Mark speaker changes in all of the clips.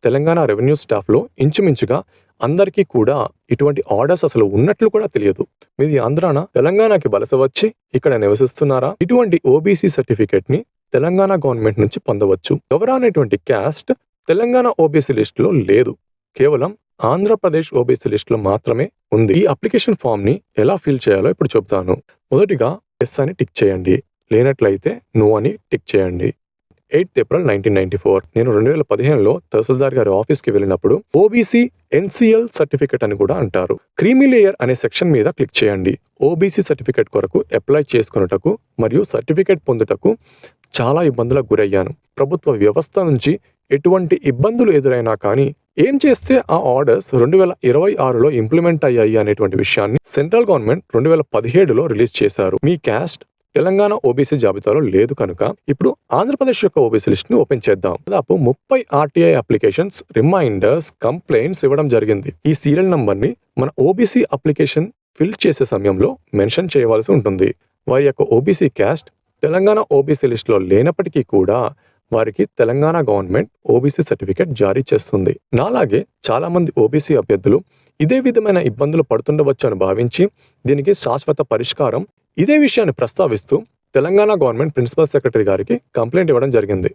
Speaker 1: Telangana revenue స్టాఫ్లో ఇంచుమించుగా అందరికీ కూడా ఇటువంటి ఆర్డర్స్ అసలు ఉన్నట్లు కూడా తెలియదు. మీది ఆంధ్రాన, తెలంగాణకి వలస వచ్చి ఇక్కడ నివసిస్తున్నారా? ఇటువంటి ఓబీసీ సర్టిఫికేట్ ని తెలంగాణ గవర్నమెంట్ నుంచి పొందవచ్చు. గౌరా అనేటువంటి క్యాస్ట్ తెలంగాణ ఓబీసీ లిస్ట్ లో లేదు, కేవలం ఆంధ్రప్రదేశ్ ఓబీసీ లిస్ట్ లో మాత్రమే ఉంది. ఈ అప్లికేషన్ ఫామ్ ని ఎలా ఫిల్ చేయాలో ఇప్పుడు చెప్తాను. మొదటిగా ఎస్ అని టిక్ చేయండి, లేనట్లయితే నో అని టిక్ చేయండి. 8th April 1994 నేను 2015లో తహసీల్దార్ గారి ఆఫీస్కి వెళ్ళినప్పుడు ఓబీసీ ఎన్సీఎల్ సర్టిఫికెట్ అని కూడా అంటారు. క్రీమీ లేయర్ అనే సెక్షన్ మీద క్లిక్ చేయండి. ఓబీసీ సర్టిఫికెట్ కొరకు అప్లై చేసుకున్నటకు మరియు సర్టిఫికెట్ పొందుటకు చాలా ఇబ్బందులకు గురయ్యాను. ప్రభుత్వ వ్యవస్థ నుంచి ఎటువంటి ఇబ్బందులు ఎదురైనా కానీ ఏం చేస్తే ఆ ఆర్డర్స్ 2026లో ఇంప్లిమెంట్ అయ్యాయి అనేటువంటి విషయాన్ని సెంట్రల్ గవర్నమెంట్ 2017లో రిలీజ్ చేశారు. మీ క్యాస్ట్ తెలంగాణ ఓబీసీ జాబితాలో లేదు కనుక ఇప్పుడు ఆంధ్రప్రదేశ్ యొక్క ఓబీసీ లిస్ట్ ని ఓపెన్ చేద్దాం. దాదాపు 30 ఆర్టీఐ అప్లికేషన్స్, రిమైండర్స్, కంప్లైంట్స్ ఇవ్వడం జరిగింది. ఈ సీరియల్ నంబర్ ని మన ఓబీసీ అప్లికేషన్ ఫిల్ చేసే సమయంలో మెన్షన్ చేయవలసి ఉంటుంది. వారి యొక్క OBC caste Telangana OBC list లో లేనప్పటికీ కూడా వారికి తెలంగాణ గవర్నమెంట్ ఓబీసీ సర్టిఫికేట్ జారీ చేస్తుంది. నాలాగే చాలా మంది ఓబీసీ అభ్యర్థులు ఇదే విధమైన ఇబ్బందులు పడుతుండవచ్చు అని భావించి దీనికి శాశ్వత పరిష్కారం ఇదే విషయాన్ని ప్రస్తావిస్తూ తెలంగాణ గవర్నమెంట్ ప్రిన్సిపల్ సెక్రటరీ గారికి కంప్లైంట్ ఇవ్వడం జరిగింది.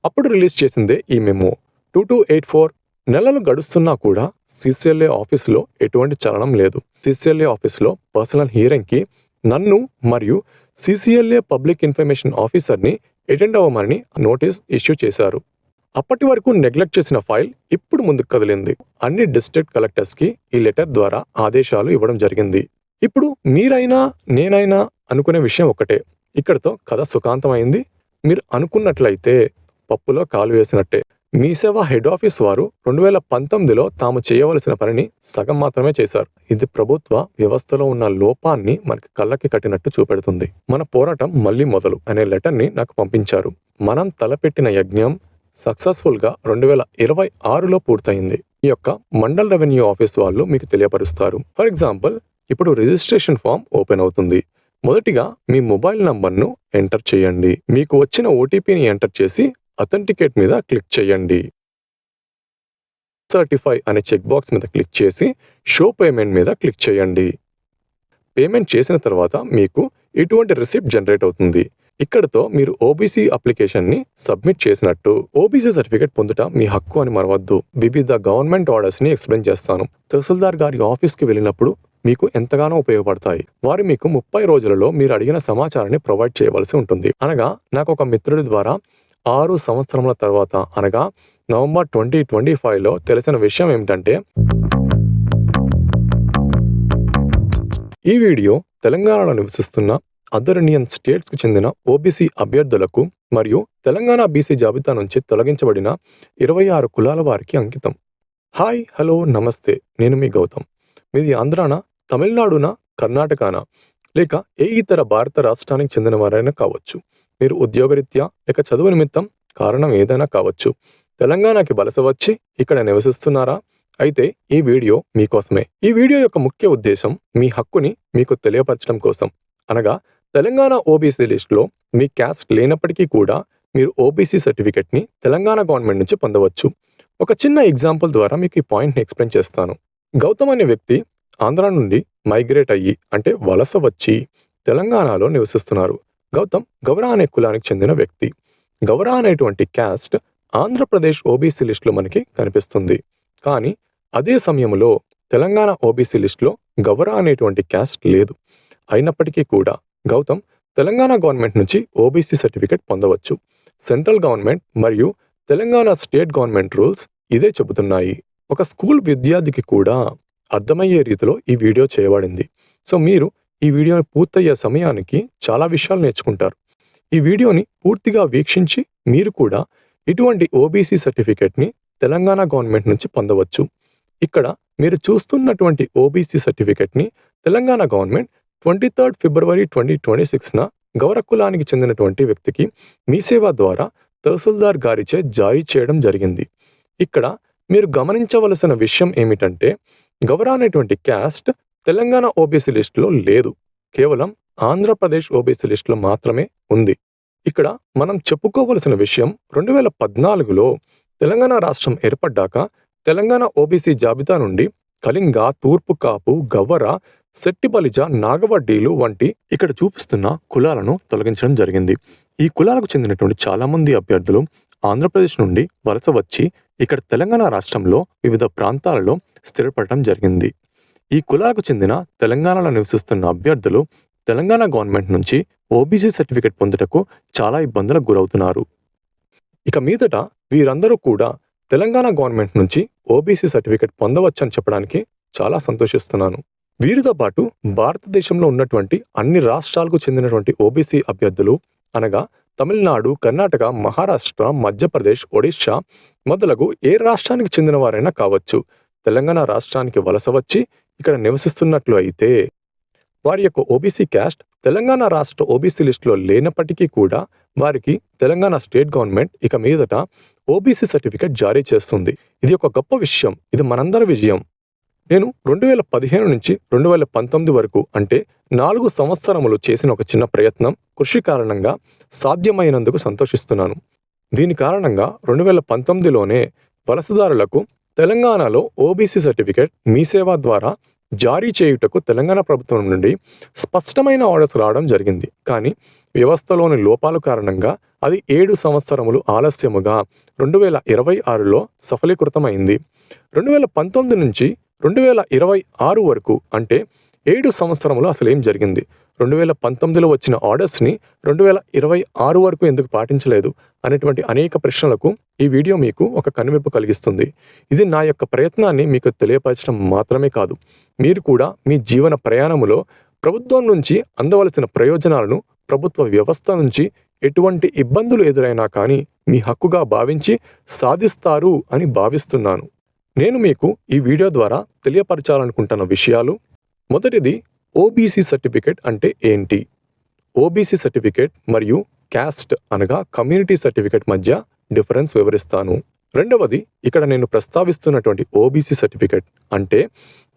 Speaker 1: అప్పుడు రిలీజ్ చేసిందే ఈ మెమో. 2284 నెలలు గడుస్తున్నా కూడా సిసిఎల్ఏ ఆఫీసులో ఎటువంటి చలనం లేదు. సిసిఎల్ఏ ఆఫీసులో పర్సనల్ హియరింగ్కి నన్ను మరియు సిసిఎల్ఏ పబ్లిక్ ఇన్ఫర్మేషన్ ఆఫీసర్ని అటెండ్ అవ్వమని నోటీస్ ఇష్యూ చేశారు. అప్పటి వరకు నెగ్లెక్ట్ చేసిన ఫైల్ ఇప్పుడు ముందుకు కదిలింది. అన్ని డిస్ట్రిక్ట్ కలెక్టర్స్కి ఈ లెటర్ ద్వారా ఆదేశాలు ఇవ్వడం జరిగింది. ఇప్పుడు మీరైనా నేనైనా అనుకునే విషయం ఒకటే, ఇక్కడితో కథ సుఖాంతమైంది. మీరు అనుకున్నట్లయితే పప్పులో కాలు వేసినట్టే. మీ సేవ హెడ్ ఆఫీస్ వారు 2019లో తాము చేయవలసిన పనిని సగం మాత్రమే చేశారు. ఇది ప్రభుత్వ వ్యవస్థలో ఉన్న లోపాన్ని మనకి కళ్ళకి కట్టినట్టు చూపెడుతుంది. మన పోరాటం మళ్ళీ మొదలు అనే లెటర్ని నాకు పంపించారు. మనం తలపెట్టిన యజ్ఞం సక్సెస్ఫుల్ గా 2026లో పూర్తయింది. ఈ యొక్క మండల్ రెవెన్యూ ఆఫీస్ వాళ్ళు మీకు తెలియపరుస్తారు. ఫర్ ఎగ్జాంపుల్, ఇప్పుడు రిజిస్ట్రేషన్ ఫామ్ ఓపెన్ అవుతుంది. మొదటిగా మీ మొబైల్ నంబర్ను ఎంటర్ చేయండి. మీకు వచ్చిన ఓటీపీని ఎంటర్ చేసి అథెంటికేట్ మీద క్లిక్ చేయండి. సర్టిఫై అనే చెక్ బాక్స్ మీద క్లిక్ చేసి షో పేమెంట్ మీద క్లిక్ చేయండి. పేమెంట్ చేసిన తర్వాత మీకు ఇటువంటి రిసిప్ట్ జనరేట్ అవుతుంది. ఇక్కడతో మీరు ఓబీసీ అప్లికేషన్ని సబ్మిట్ చేసినట్టు. ఓబీసీ సర్టిఫికేట్ పొందుట మీ హక్కు అని మరవద్దు. వివిధ గవర్నమెంట్ ఆర్డర్స్ ని ఎక్స్ప్లెయిన్ చేస్తాను. తహసీల్దార్ గారి ఆఫీస్కి వెళ్ళినప్పుడు మీకు ఎంతగానో ఉపయోగపడతాయి. వారు మీకు 30 రోజులలో మీరు అడిగిన సమాచారాన్ని ప్రొవైడ్ చేయవలసి ఉంటుంది. అనగా నాకు ఒక మిత్రుడి ద్వారా 6 సంవత్సరముల తర్వాత అనగా నవంబర్ 2025లో తెలిసిన విషయం ఏమిటంటే, ఈ వీడియో తెలంగాణలో నివసిస్తున్న అదర్ ఇండియన్ స్టేట్స్ కి చెందిన ఓబీసీ అభ్యర్థులకు మరియు తెలంగాణ బీసీ జాబితా నుంచి తొలగించబడిన 26 కులాల వారికి అంకితం. హాయ్, హలో, నమస్తే. నేను మీ గౌతమ్. మీది ఆంధ్రాన, తమిళనాడున, కర్ణాటకనా లేక ఏ ఇతర భారత రాష్ట్రానికి చెందిన వారైనా కావచ్చు. మీరు ఉద్యోగరీత్యా లేక చదువు నిమిత్తం, కారణం ఏదైనా కావచ్చు, తెలంగాణకి వలస వచ్చి ఇక్కడ నివసిస్తున్నారా? అయితే ఈ వీడియో మీకోసమే. ఈ వీడియో యొక్క ముఖ్య ఉద్దేశం మీ హక్కుని మీకు తెలియపరచడం కోసం. అనగా తెలంగాణ ఓబీసీ లిస్టులో మీ క్యాస్ట్ లేనప్పటికీ కూడా మీరు ఓబీసీ సర్టిఫికెట్ని తెలంగాణ గవర్నమెంట్ నుంచి పొందవచ్చు. ఒక చిన్న ఎగ్జాంపుల్ ద్వారా మీకు ఈ పాయింట్ని ఎక్స్ప్లెయిన్ చేస్తాను. గౌతమ్ అనే వ్యక్తి ఆంధ్ర నుండి మైగ్రేట్ అయ్యి అంటే వలస వచ్చి తెలంగాణలో నివసిస్తున్నారు. గౌతమ్ గౌరా అనే కులానికి చెందిన వ్యక్తి. గౌరా అనేటువంటి క్యాస్ట్ ఆంధ్రప్రదేశ్ ఓబీసీ లిస్టులో మనకి కనిపిస్తుంది. కానీ అదే సమయంలో తెలంగాణ ఓబీసీ లిస్టులో గౌరా అనేటువంటి క్యాస్ట్ లేదు. అయినప్పటికీ కూడా గౌతమ్ తెలంగాణ గవర్నమెంట్ నుంచి ఓబీసీ సర్టిఫికేట్ పొందవచ్చు. సెంట్రల్ గవర్నమెంట్ మరియు తెలంగాణ స్టేట్ గవర్నమెంట్ రూల్స్ ఇదే చెబుతున్నాయి. ఒక స్కూల్ విద్యార్థికి కూడా అర్థమయ్యే రీతిలో ఈ వీడియో చేయబడింది. సో మీరు ఈ వీడియోని పూర్తయ్యే సమయానికి చాలా విషయాలు నేర్చుకుంటారు. ఈ వీడియోని పూర్తిగా వీక్షించి మీరు కూడా ఇటువంటి ఓబీసీ సర్టిఫికేట్ని తెలంగాణ గవర్నమెంట్ నుంచి పొందవచ్చు. ఇక్కడ మీరు చూస్తున్నటువంటి ఓబీసీ సర్టిఫికేట్ని తెలంగాణ గవర్నమెంట్ 23rd February 2026న గౌర కులానికి చెందినటువంటి వ్యక్తికి మీ సేవ ద్వారా తహసీల్దార్ గారిచే జారీ చేయడం జరిగింది. ఇక్కడ మీరు గమనించవలసిన విషయం ఏమిటంటే, గౌర అనేటువంటి క్యాస్ట్ తెలంగాణ ఓబీసీ లిస్టులో లేదు, కేవలం ఆంధ్రప్రదేశ్ ఓబీసీ లిస్టులో మాత్రమే ఉంది. ఇక్కడ మనం చెప్పుకోవలసిన విషయం, 2014లో తెలంగాణ రాష్ట్రం ఏర్పడ్డాక తెలంగాణ ఓబీసీ జాబితా నుండి కళింగ, తూర్పు కాపు, గవ్వర, శెట్టిబలిజ, నాగవడ్డీలు వంటి ఇక్కడ చూపిస్తున్న కులాలను తొలగించడం జరిగింది. ఈ కులాలకు చెందినటువంటి చాలా మంది అభ్యర్థులు ఆంధ్రప్రదేశ్ నుండి వలస వచ్చి ఇక్కడ తెలంగాణ రాష్ట్రంలో వివిధ ప్రాంతాలలో స్థిరపడటం జరిగింది. ఈ కులాలకు చెందిన తెలంగాణలో నివసిస్తున్న అభ్యర్థులు తెలంగాణ గవర్నమెంట్ నుంచి ఓబీసీ సర్టిఫికెట్ పొందుటకు చాలా ఇబ్బందులకు గురవుతున్నారు. ఇక మీదట వీరందరూ కూడా తెలంగాణ గవర్నమెంట్ నుంచి ఓబీసీ సర్టిఫికెట్ పొందవచ్చని చెప్పడానికి చాలా సంతోషిస్తున్నాను. వీరితో పాటు భారతదేశంలో ఉన్నటువంటి అన్ని రాష్ట్రాలకు చెందినటువంటి ఓబీసీ అభ్యర్థులు అనగా తమిళనాడు, కర్ణాటక, మహారాష్ట్ర, మధ్యప్రదేశ్, ఒడిశా మొదలగు ఏ రాష్ట్రానికి చెందిన వారైనా కావచ్చు, తెలంగాణ రాష్ట్రానికి వలస వచ్చి ఇక్కడ నివసిస్తున్నట్లు అయితే వారి యొక్క ఓబీసీ క్యాస్ట్ తెలంగాణ రాష్ట్ర ఓబీసీ లిస్టులో లేనప్పటికీ కూడా వారికి తెలంగాణ స్టేట్ గవర్నమెంట్ ఇక మీదట ఓబీసీ సర్టిఫికెట్ జారీ చేస్తుంది. ఇది ఒక గొప్ప విషయం. ఇది మనందరి విజయం. నేను 2015 నుంచి 2019 వరకు అంటే 4 సంవత్సరములు చేసిన ఒక చిన్న ప్రయత్నం కృషి కారణంగా సాధ్యమైనందుకు సంతోషిస్తున్నాను. దీని కారణంగా 2019లోనే వలసదారులకు తెలంగాణలో ఓబీసీ సర్టిఫికెట్ మీ సేవ ద్వారా జారీ చేయుటకు తెలంగాణ ప్రభుత్వం నుండి స్పష్టమైన ఆర్డర్స్ రావడం జరిగింది. కానీ వ్యవస్థలోని లోపాల కారణంగా అది 7 సంవత్సరములు ఆలస్యముగా 2026లో సఫలీకృతమైంది. 2019 నుంచి 2026 వరకు అంటే 7 సంవత్సరములు అసలేం జరిగింది? 2019లో వచ్చిన ఆర్డర్స్ని 2026 వరకు ఎందుకు పాటించలేదు అనేటువంటి అనేక ప్రశ్నలకు ఈ వీడియో మీకు ఒక కనువిప్పు కలిగిస్తుంది. ఇది నా యొక్క ప్రయత్నాన్ని మీకు తెలియపరచడం మాత్రమే కాదు, మీరు కూడా మీ జీవన ప్రయాణములో ప్రభుత్వం నుంచి అందవలసిన ప్రయోజనాలను ప్రభుత్వ వ్యవస్థ నుంచి ఎటువంటి ఇబ్బందులు ఎదురైనా కానీ మీ హక్కుగా భావించి సాధిస్తారు అని భావిస్తున్నాను. నేను మీకు ఈ వీడియో ద్వారా తెలియపరచాలనుకుంటున్న విషయాలు: మొదటిది, ఓబీసీ సర్టిఫికెట్ అంటే ఏంటి? ఓబీసీ సర్టిఫికెట్ మరియు క్యాస్ట్ అనగా కమ్యూనిటీ సర్టిఫికెట్ మధ్య డిఫరెన్స్ వివరిస్తాను. రెండవది, ఇక్కడ నేను ప్రస్తావిస్తున్నటువంటి ఓబీసీ సర్టిఫికెట్ అంటే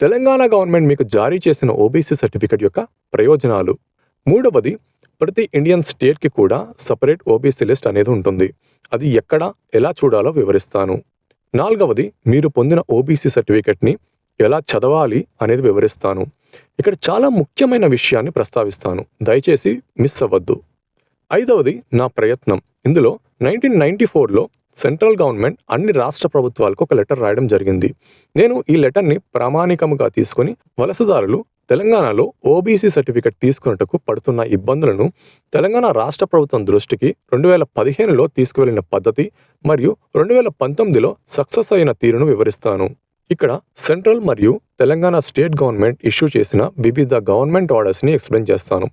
Speaker 1: తెలంగాణ గవర్నమెంట్ మీకు జారీ చేసిన ఓబీసీ సర్టిఫికెట్ యొక్క ప్రయోజనాలు. మూడవది, ప్రతి ఇండియన్ స్టేట్కి కూడా సపరేట్ ఓబీసీ లిస్ట్ అనేది ఉంటుంది. అది ఎక్కడ, ఎలా చూడాలో వివరిస్తాను. నాలుగవది, మీరు పొందిన ఓబీసీ సర్టిఫికెట్ని ఎలా చదవాలి అనేది వివరిస్తాను. ఇక్కడ చాలా ముఖ్యమైన విషయాన్ని ప్రస్తావిస్తాను, దయచేసి మిస్ అవ్వద్దు. ఐదవది, నా ప్రయత్నం. ఇందులో 1994లో సెంట్రల్ గవర్నమెంట్ అన్ని రాష్ట్ర ప్రభుత్వాలకు ఒక లెటర్ రాయడం జరిగింది. నేను ఈ లెటర్ని ప్రామాణికముగా తీసుకొని వలసదారులు తెలంగాణలో ఓబీసీ సర్టిఫికెట్ తీసుకున్నట్టుకు పడుతున్న ఇబ్బందులను తెలంగాణ రాష్ట్ర ప్రభుత్వం దృష్టికి 2015లో తీసుకువెళ్లిన పద్ధతి మరియు 2019లో సక్సెస్ అయిన తీరును వివరిస్తాను. ఇక్కడ సెంట్రల్ మరియు తెలంగాణ స్టేట్ గవర్నమెంట్ ఇష్యూ చేసిన వివిధ గవర్నమెంట్ ఆర్డర్స్ని ఎక్స్ప్లెయిన్ చేస్తాను.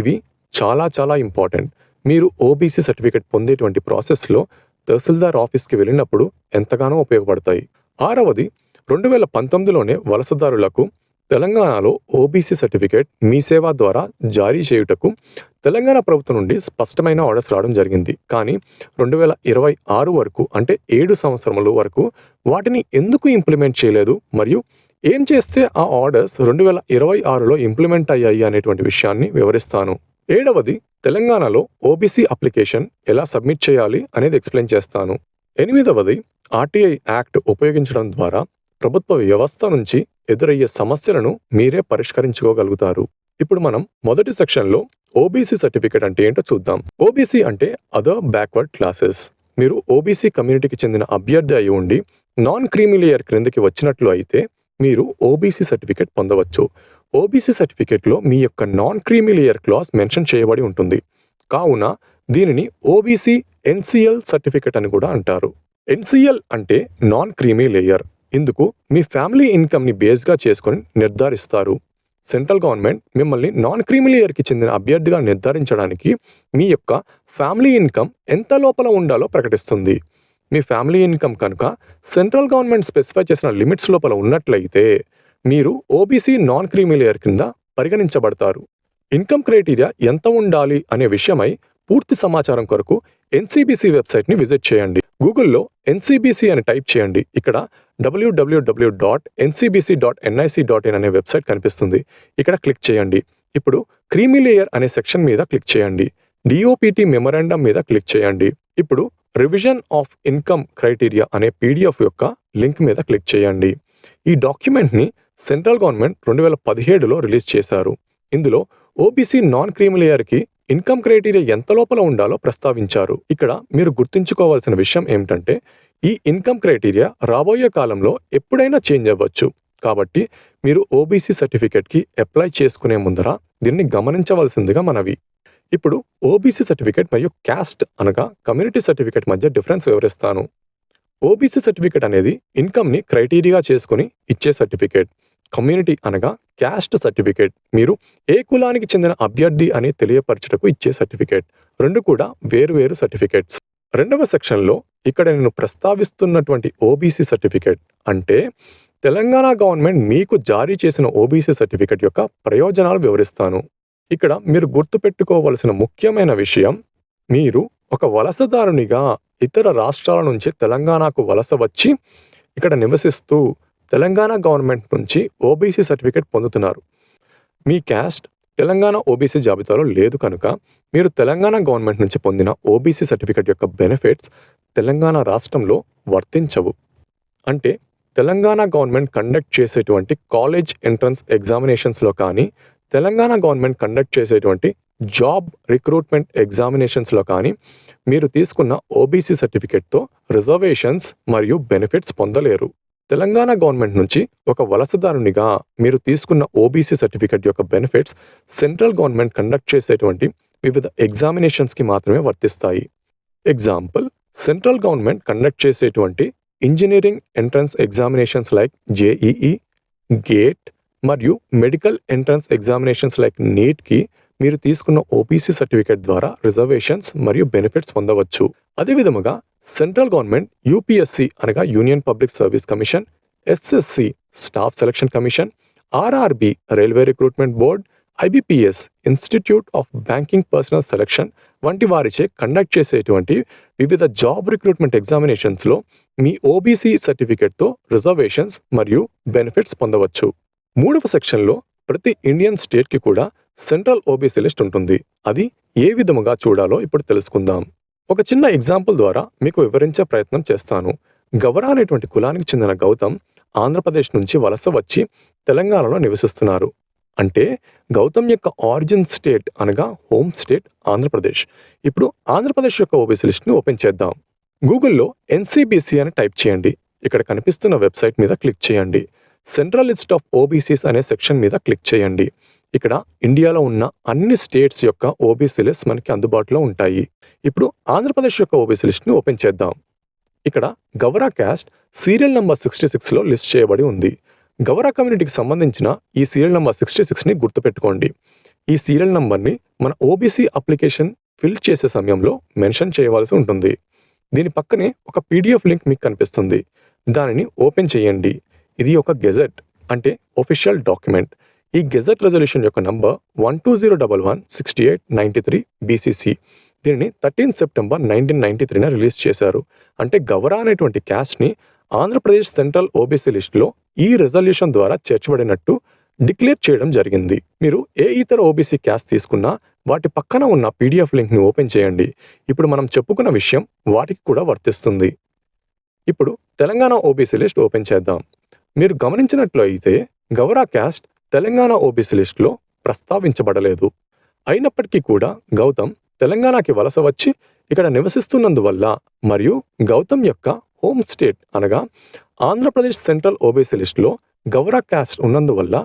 Speaker 1: ఇవి చాలా చాలా ఇంపార్టెంట్. మీరు ఓబీసీ సర్టిఫికెట్ పొందేటువంటి ప్రాసెస్లో తహసీల్దార్ ఆఫీస్కి వెళ్ళినప్పుడు ఎంతగానో ఉపయోగపడతాయి. ఆరవది, 2019లోనే వలసదారులకు తెలంగాణలో ఓబీసీ సర్టిఫికేట్ మీ సేవ ద్వారా జారీ చేయుటకు తెలంగాణ ప్రభుత్వం నుండి స్పష్టమైన ఆర్డర్స్ రావడం జరిగింది. కానీ 2026 వరకు అంటే 7 సంవత్సరముల వరకు వాటిని ఎందుకు ఇంప్లిమెంట్ చేయలేదు మరియు ఏం చేస్తే ఆ ఆర్డర్స్ 2026లో ఇంప్లిమెంట్ అయ్యాయి అనేటువంటి విషయాన్ని వివరిస్తాను. ఏడవది, తెలంగాణలో ఓబీసీ అప్లికేషన్ ఎలా సబ్మిట్ చేయాలి అనేది ఎక్స్ప్లెయిన్ చేస్తాను. ఎనిమిదవది, ఆర్టీఐ యాక్ట్ ఉపయోగించడం ద్వారా ప్రభుత్వ వ్యవస్థ నుంచి ఎదురయ్యే సమస్యలను మీరే పరిష్కరించుకోగలుగుతారు. ఇప్పుడు మనం మొదటి సెక్షన్లో ఓబీసీ సర్టిఫికేట్ అంటే ఏంటో చూద్దాం. ఓబీసీ అంటే అదర్ బ్యాక్వర్డ్ క్లాసెస్. మీరు ఓబీసీ కమ్యూనిటీకి చెందిన అభ్యర్థి అయి ఉండి నాన్ క్రీమీ లేయర్ క్రిందకి వచ్చినట్లు అయితే మీరు ఓబీసీ సర్టిఫికేట్ పొందవచ్చు. ఓబీసీ సర్టిఫికేట్లో మీ యొక్క non creamy layer class mention చేయబడి ఉంటుంది. కావున దీనిని ఓబీసీ ఎన్సీఎల్ సర్టిఫికేట్ అని కూడా అంటారు. ఎన్సీఎల్ అంటే నాన్ క్రీమీ లేయర్. ఇందుకు మీ ఫ్యామిలీ ఇన్కమ్ని బేస్గా చేసుకొని నిర్ధారిస్తారు. సెంట్రల్ గవర్నమెంట్ మిమ్మల్ని నాన్ క్రీమీ లేయర్కి చెందిన అభ్యర్థిగా నిర్ధారించడానికి మీ యొక్క ఫ్యామిలీ ఇన్కమ్ ఎంత లోపల ఉండాలో ప్రకటిస్తుంది. మీ ఫ్యామిలీ ఇన్కమ్ కనుక సెంట్రల్ గవర్నమెంట్ స్పెసిఫై చేసిన లిమిట్స్ లోపల ఉన్నట్లయితే మీరు ఓబీసీ నాన్ క్రీమీ లేయర్ కింద పరిగణించబడతారు. ఇన్కమ్ క్రైటీరియా ఎంత ఉండాలి అనే విషయమై పూర్తి సమాచారం కొరకు ఎన్సీబీసీ వెబ్సైట్ని విజిట్ చేయండి. గూగుల్లో ఎన్సీబీసీ అని టైప్ చేయండి. ఇక్కడ www.ncbc.nic.in అనే వెబ్సైట్ కనిపిస్తుంది. ఇక్కడ క్లిక్ చేయండి. ఇప్పుడు క్రీమీ లేయర్ అనే సెక్షన్ మీద క్లిక్ చేయండి. డిఓపిటి మెమరాండం మీద క్లిక్ చేయండి. ఇప్పుడు రివిజన్ ఆఫ్ ఇన్కమ్ క్రైటీరియా అనే పీడిఎఫ్ యొక్క లింక్ మీద క్లిక్ చేయండి. ఈ డాక్యుమెంట్ని సెంట్రల్ గవర్నమెంట్ 2017లో రిలీజ్ చేశారు. ఇందులో ఓబీసీ నాన్ క్రీమిలేయర్కి ఇన్కమ్ క్రైటీరియా ఎంత లోపల ఉండాలో ప్రస్తావించారు. ఇక్కడ మీరు గుర్తుంచుకోవాల్సిన విషయం ఏమిటంటే ఈ ఇన్కమ్ క్రైటీరియా రాబోయే కాలంలో ఎప్పుడైనా చేంజ్ అవ్వచ్చు. కాబట్టి మీరు ఓబీసీ సర్టిఫికేట్కి అప్లై చేసుకునే ముందర దీన్ని గమనించవలసిందిగా మనవి. ఇప్పుడు ఓబీసీ సర్టిఫికేట్ మరియు క్యాస్ట్ అనగా కమ్యూనిటీ సర్టిఫికేట్ మధ్య డిఫరెన్స్ వివరిస్తాను. ఓబీసీ సర్టిఫికేట్ అనేది ఇన్కమ్ని క్రైటీరియా చేసుకుని ఇచ్చే సర్టిఫికేట్. కమ్యూనిటీ అనగా క్యాస్ట్ సర్టిఫికేట్ మీరు ఏ కులానికి చెందిన అభ్యర్థి అని తెలియపరచుటకు ఇచ్చే సర్టిఫికేట్. రెండు కూడా వేరువేరు సర్టిఫికేట్స్. రెండవ సెక్షన్లో ఇక్కడ నేను ప్రస్తావిస్తున్నటువంటి ఓబీసీ సర్టిఫికేట్ అంటే తెలంగాణ గవర్నమెంట్ మీకు జారీ చేసిన ఓబీసీ సర్టిఫికేట్ యొక్క ప్రయోజనాలు వివరిస్తాను. ఇక్కడ మీరు గుర్తుపెట్టుకోవలసిన ముఖ్యమైన విషయం, మీరు ఒక వలసదారునిగా ఇతర రాష్ట్రాల నుంచి తెలంగాణకు వలస వచ్చి ఇక్కడ నివసిస్తూ తెలంగాణ గవర్నమెంట్ నుంచి ఓబీసీ సర్టిఫికేట్ పొందుతున్నారు. మీ క్యాస్ట్ తెలంగాణ ఓబీసీ జాబితాలో లేదు కనుక మీరు తెలంగాణ గవర్నమెంట్ నుంచి పొందిన ఓబీసీ సర్టిఫికేట్ యొక్క బెనిఫిట్స్ తెలంగాణ రాష్ట్రంలో వర్తించవు. అంటే తెలంగాణ గవర్నమెంట్ కండక్ట్ చేసేటువంటి కాలేజ్ ఎంట్రన్స్ ఎగ్జామినేషన్స్లో కానీ తెలంగాణ గవర్నమెంట్ కండక్ట్ చేసేటువంటి జాబ్ రిక్రూట్మెంట్ ఎగ్జామినేషన్స్లో కానీ మీరు తీసుకున్న ఓబీసీ సర్టిఫికేట్తో రిజర్వేషన్స్ మరియు బెనిఫిట్స్ పొందలేరు. తెలంగాణ గవర్నమెంట్ నుంచి ఒక వలసదారునిగా మీరు తీసుకున్న ఓబీసీ సర్టిఫికేట్ యొక్క బెనిఫిట్స్ సెంట్రల్ గవర్నమెంట్ కండక్ట్ చేసేటువంటి వివిధ ఎగ్జామినేషన్స్కి మాత్రమే వర్తిస్తాయి. ఎగ్జాంపుల్, సెంట్రల్ గవర్నమెంట్ కండక్ట్ చేసేటువంటి engineering entrance examinations like JEE, gate మరియు మెడికల్ ఎంట్రన్స్ ఎగ్జామినేషన్స్ లైక్ నీట్కి మీరు తీసుకున్న ఓబీసీ సర్టిఫికేట్ ద్వారా రిజర్వేషన్స్ మరియు బెనిఫిట్స్ పొందవచ్చు. అదేవిధముగా సెంట్రల్ గవర్నమెంట్ యూపీఎస్సీ అనగా union public service commission, SSC staff selection commission, RRB railway recruitment board, IBPS institute of banking personal selection వంటి వారిచే కండక్ట్ చేసేటువంటి వివిధ జాబ్ రిక్రూట్మెంట్ ఎగ్జామినేషన్స్లో మీ ఓబీసీ సర్టిఫికేట్తో రిజర్వేషన్స్ మరియు బెనిఫిట్స్ పొందవచ్చు. మూడవ సెక్షన్లో ప్రతి ఇండియన్ స్టేట్కి కూడా సెంట్రల్ ఓబీసీ లిస్ట్ ఉంటుంది. అది ఏ విధముగా చూడాలో ఇప్పుడు తెలుసుకుందాం. ఒక చిన్న ఎగ్జాంపుల్ ద్వారా మీకు వివరించే ప్రయత్నం చేస్తాను. గవరా అనేటువంటి కులానికి చెందిన గౌతమ్ ఆంధ్రప్రదేశ్ నుంచి వలస వచ్చి తెలంగాణలో నివసిస్తున్నారు. అంటే గౌతమ్ యొక్క ఆరిజిన్ స్టేట్ అనగా హోమ్ స్టేట్ ఆంధ్రప్రదేశ్. ఇప్పుడు ఆంధ్రప్రదేశ్ యొక్క ఓబీసీ లిస్ట్ని ఓపెన్ చేద్దాం. గూగుల్లో ఎన్సీబీసీ అని టైప్ చేయండి. ఇక్కడ కనిపిస్తున్న వెబ్సైట్ మీద క్లిక్ చేయండి. సెంట్రల్ లిస్ట్ ఆఫ్ ఓబీసీస్ అనే సెక్షన్ మీద క్లిక్ చేయండి. ఇక్కడ ఇండియాలో ఉన్న అన్ని స్టేట్స్ యొక్క ఓబీసీ లిస్ట్ మనకి అందుబాటులో ఉంటాయి. ఇప్పుడు ఆంధ్రప్రదేశ్ యొక్క ఓబీసీ లిస్ట్ని ఓపెన్ చేద్దాం. ఇక్కడ గవరా క్యాస్ట్ సీరియల్ నంబర్ 66లో లిస్ట్ చేయబడి ఉంది. గవరా కమ్యూనిటీకి సంబంధించిన ఈ సీరియల్ నంబర్ 66ని గుర్తుపెట్టుకోండి. ఈ సీరియల్ నంబర్ని మన ఓబీసీ అప్లికేషన్ ఫిల్ చేసే సమయంలో మెన్షన్ చేయవలసి ఉంటుంది. దీని పక్కనే ఒక పీడిఎఫ్ లింక్ మీకు కనిపిస్తుంది. దానిని ఓపెన్ చేయండి. ఇది ఒక గెజెట్ అంటే ఒఫిషియల్ డాక్యుమెంట్. ఈ గెజెట్ రెజల్యూషన్ యొక్క నంబర్ 120116893 బీసీసీ. దీనిని 13 సెప్టెంబర్ 1993 రిలీజ్ చేశారు. అంటే గవరా అనేటువంటి క్యాస్ట్ని ఆంధ్రప్రదేశ్ సెంట్రల్ ఓబీసీ లిస్టులో ఈ రెజల్యూషన్ ద్వారా చేర్చబడినట్టు డిక్లేర్ చేయడం జరిగింది. మీరు ఏ ఇతర ఓబీసీ క్యాస్ట్ తీసుకున్నా వాటి పక్కన ఉన్న పీడిఎఫ్ లింక్ని ఓపెన్ చేయండి. ఇప్పుడు మనం చెప్పుకున్న విషయం వాటికి కూడా వర్తిస్తుంది. ఇప్పుడు తెలంగాణ ఓబీసీ లిస్ట్ ఓపెన్ చేద్దాం. మీరు గమనించినట్లయితే గవరా క్యాస్ట్ తెలంగాణ ఓబీసీ లిస్టులో ప్రస్తావించబడలేదు. అయినప్పటికీ కూడా గౌతమ్ తెలంగాణకి వలస వచ్చి ఇక్కడ నివసిస్తున్నందువల్ల మరియు గౌతమ్ యొక్క హోమ్ స్టేట్ అనగా ఆంధ్రప్రదేశ్ సెంట్రల్ ఓబీసీ లిస్టులో గవరా క్యాస్ట్ ఉన్నందువల్ల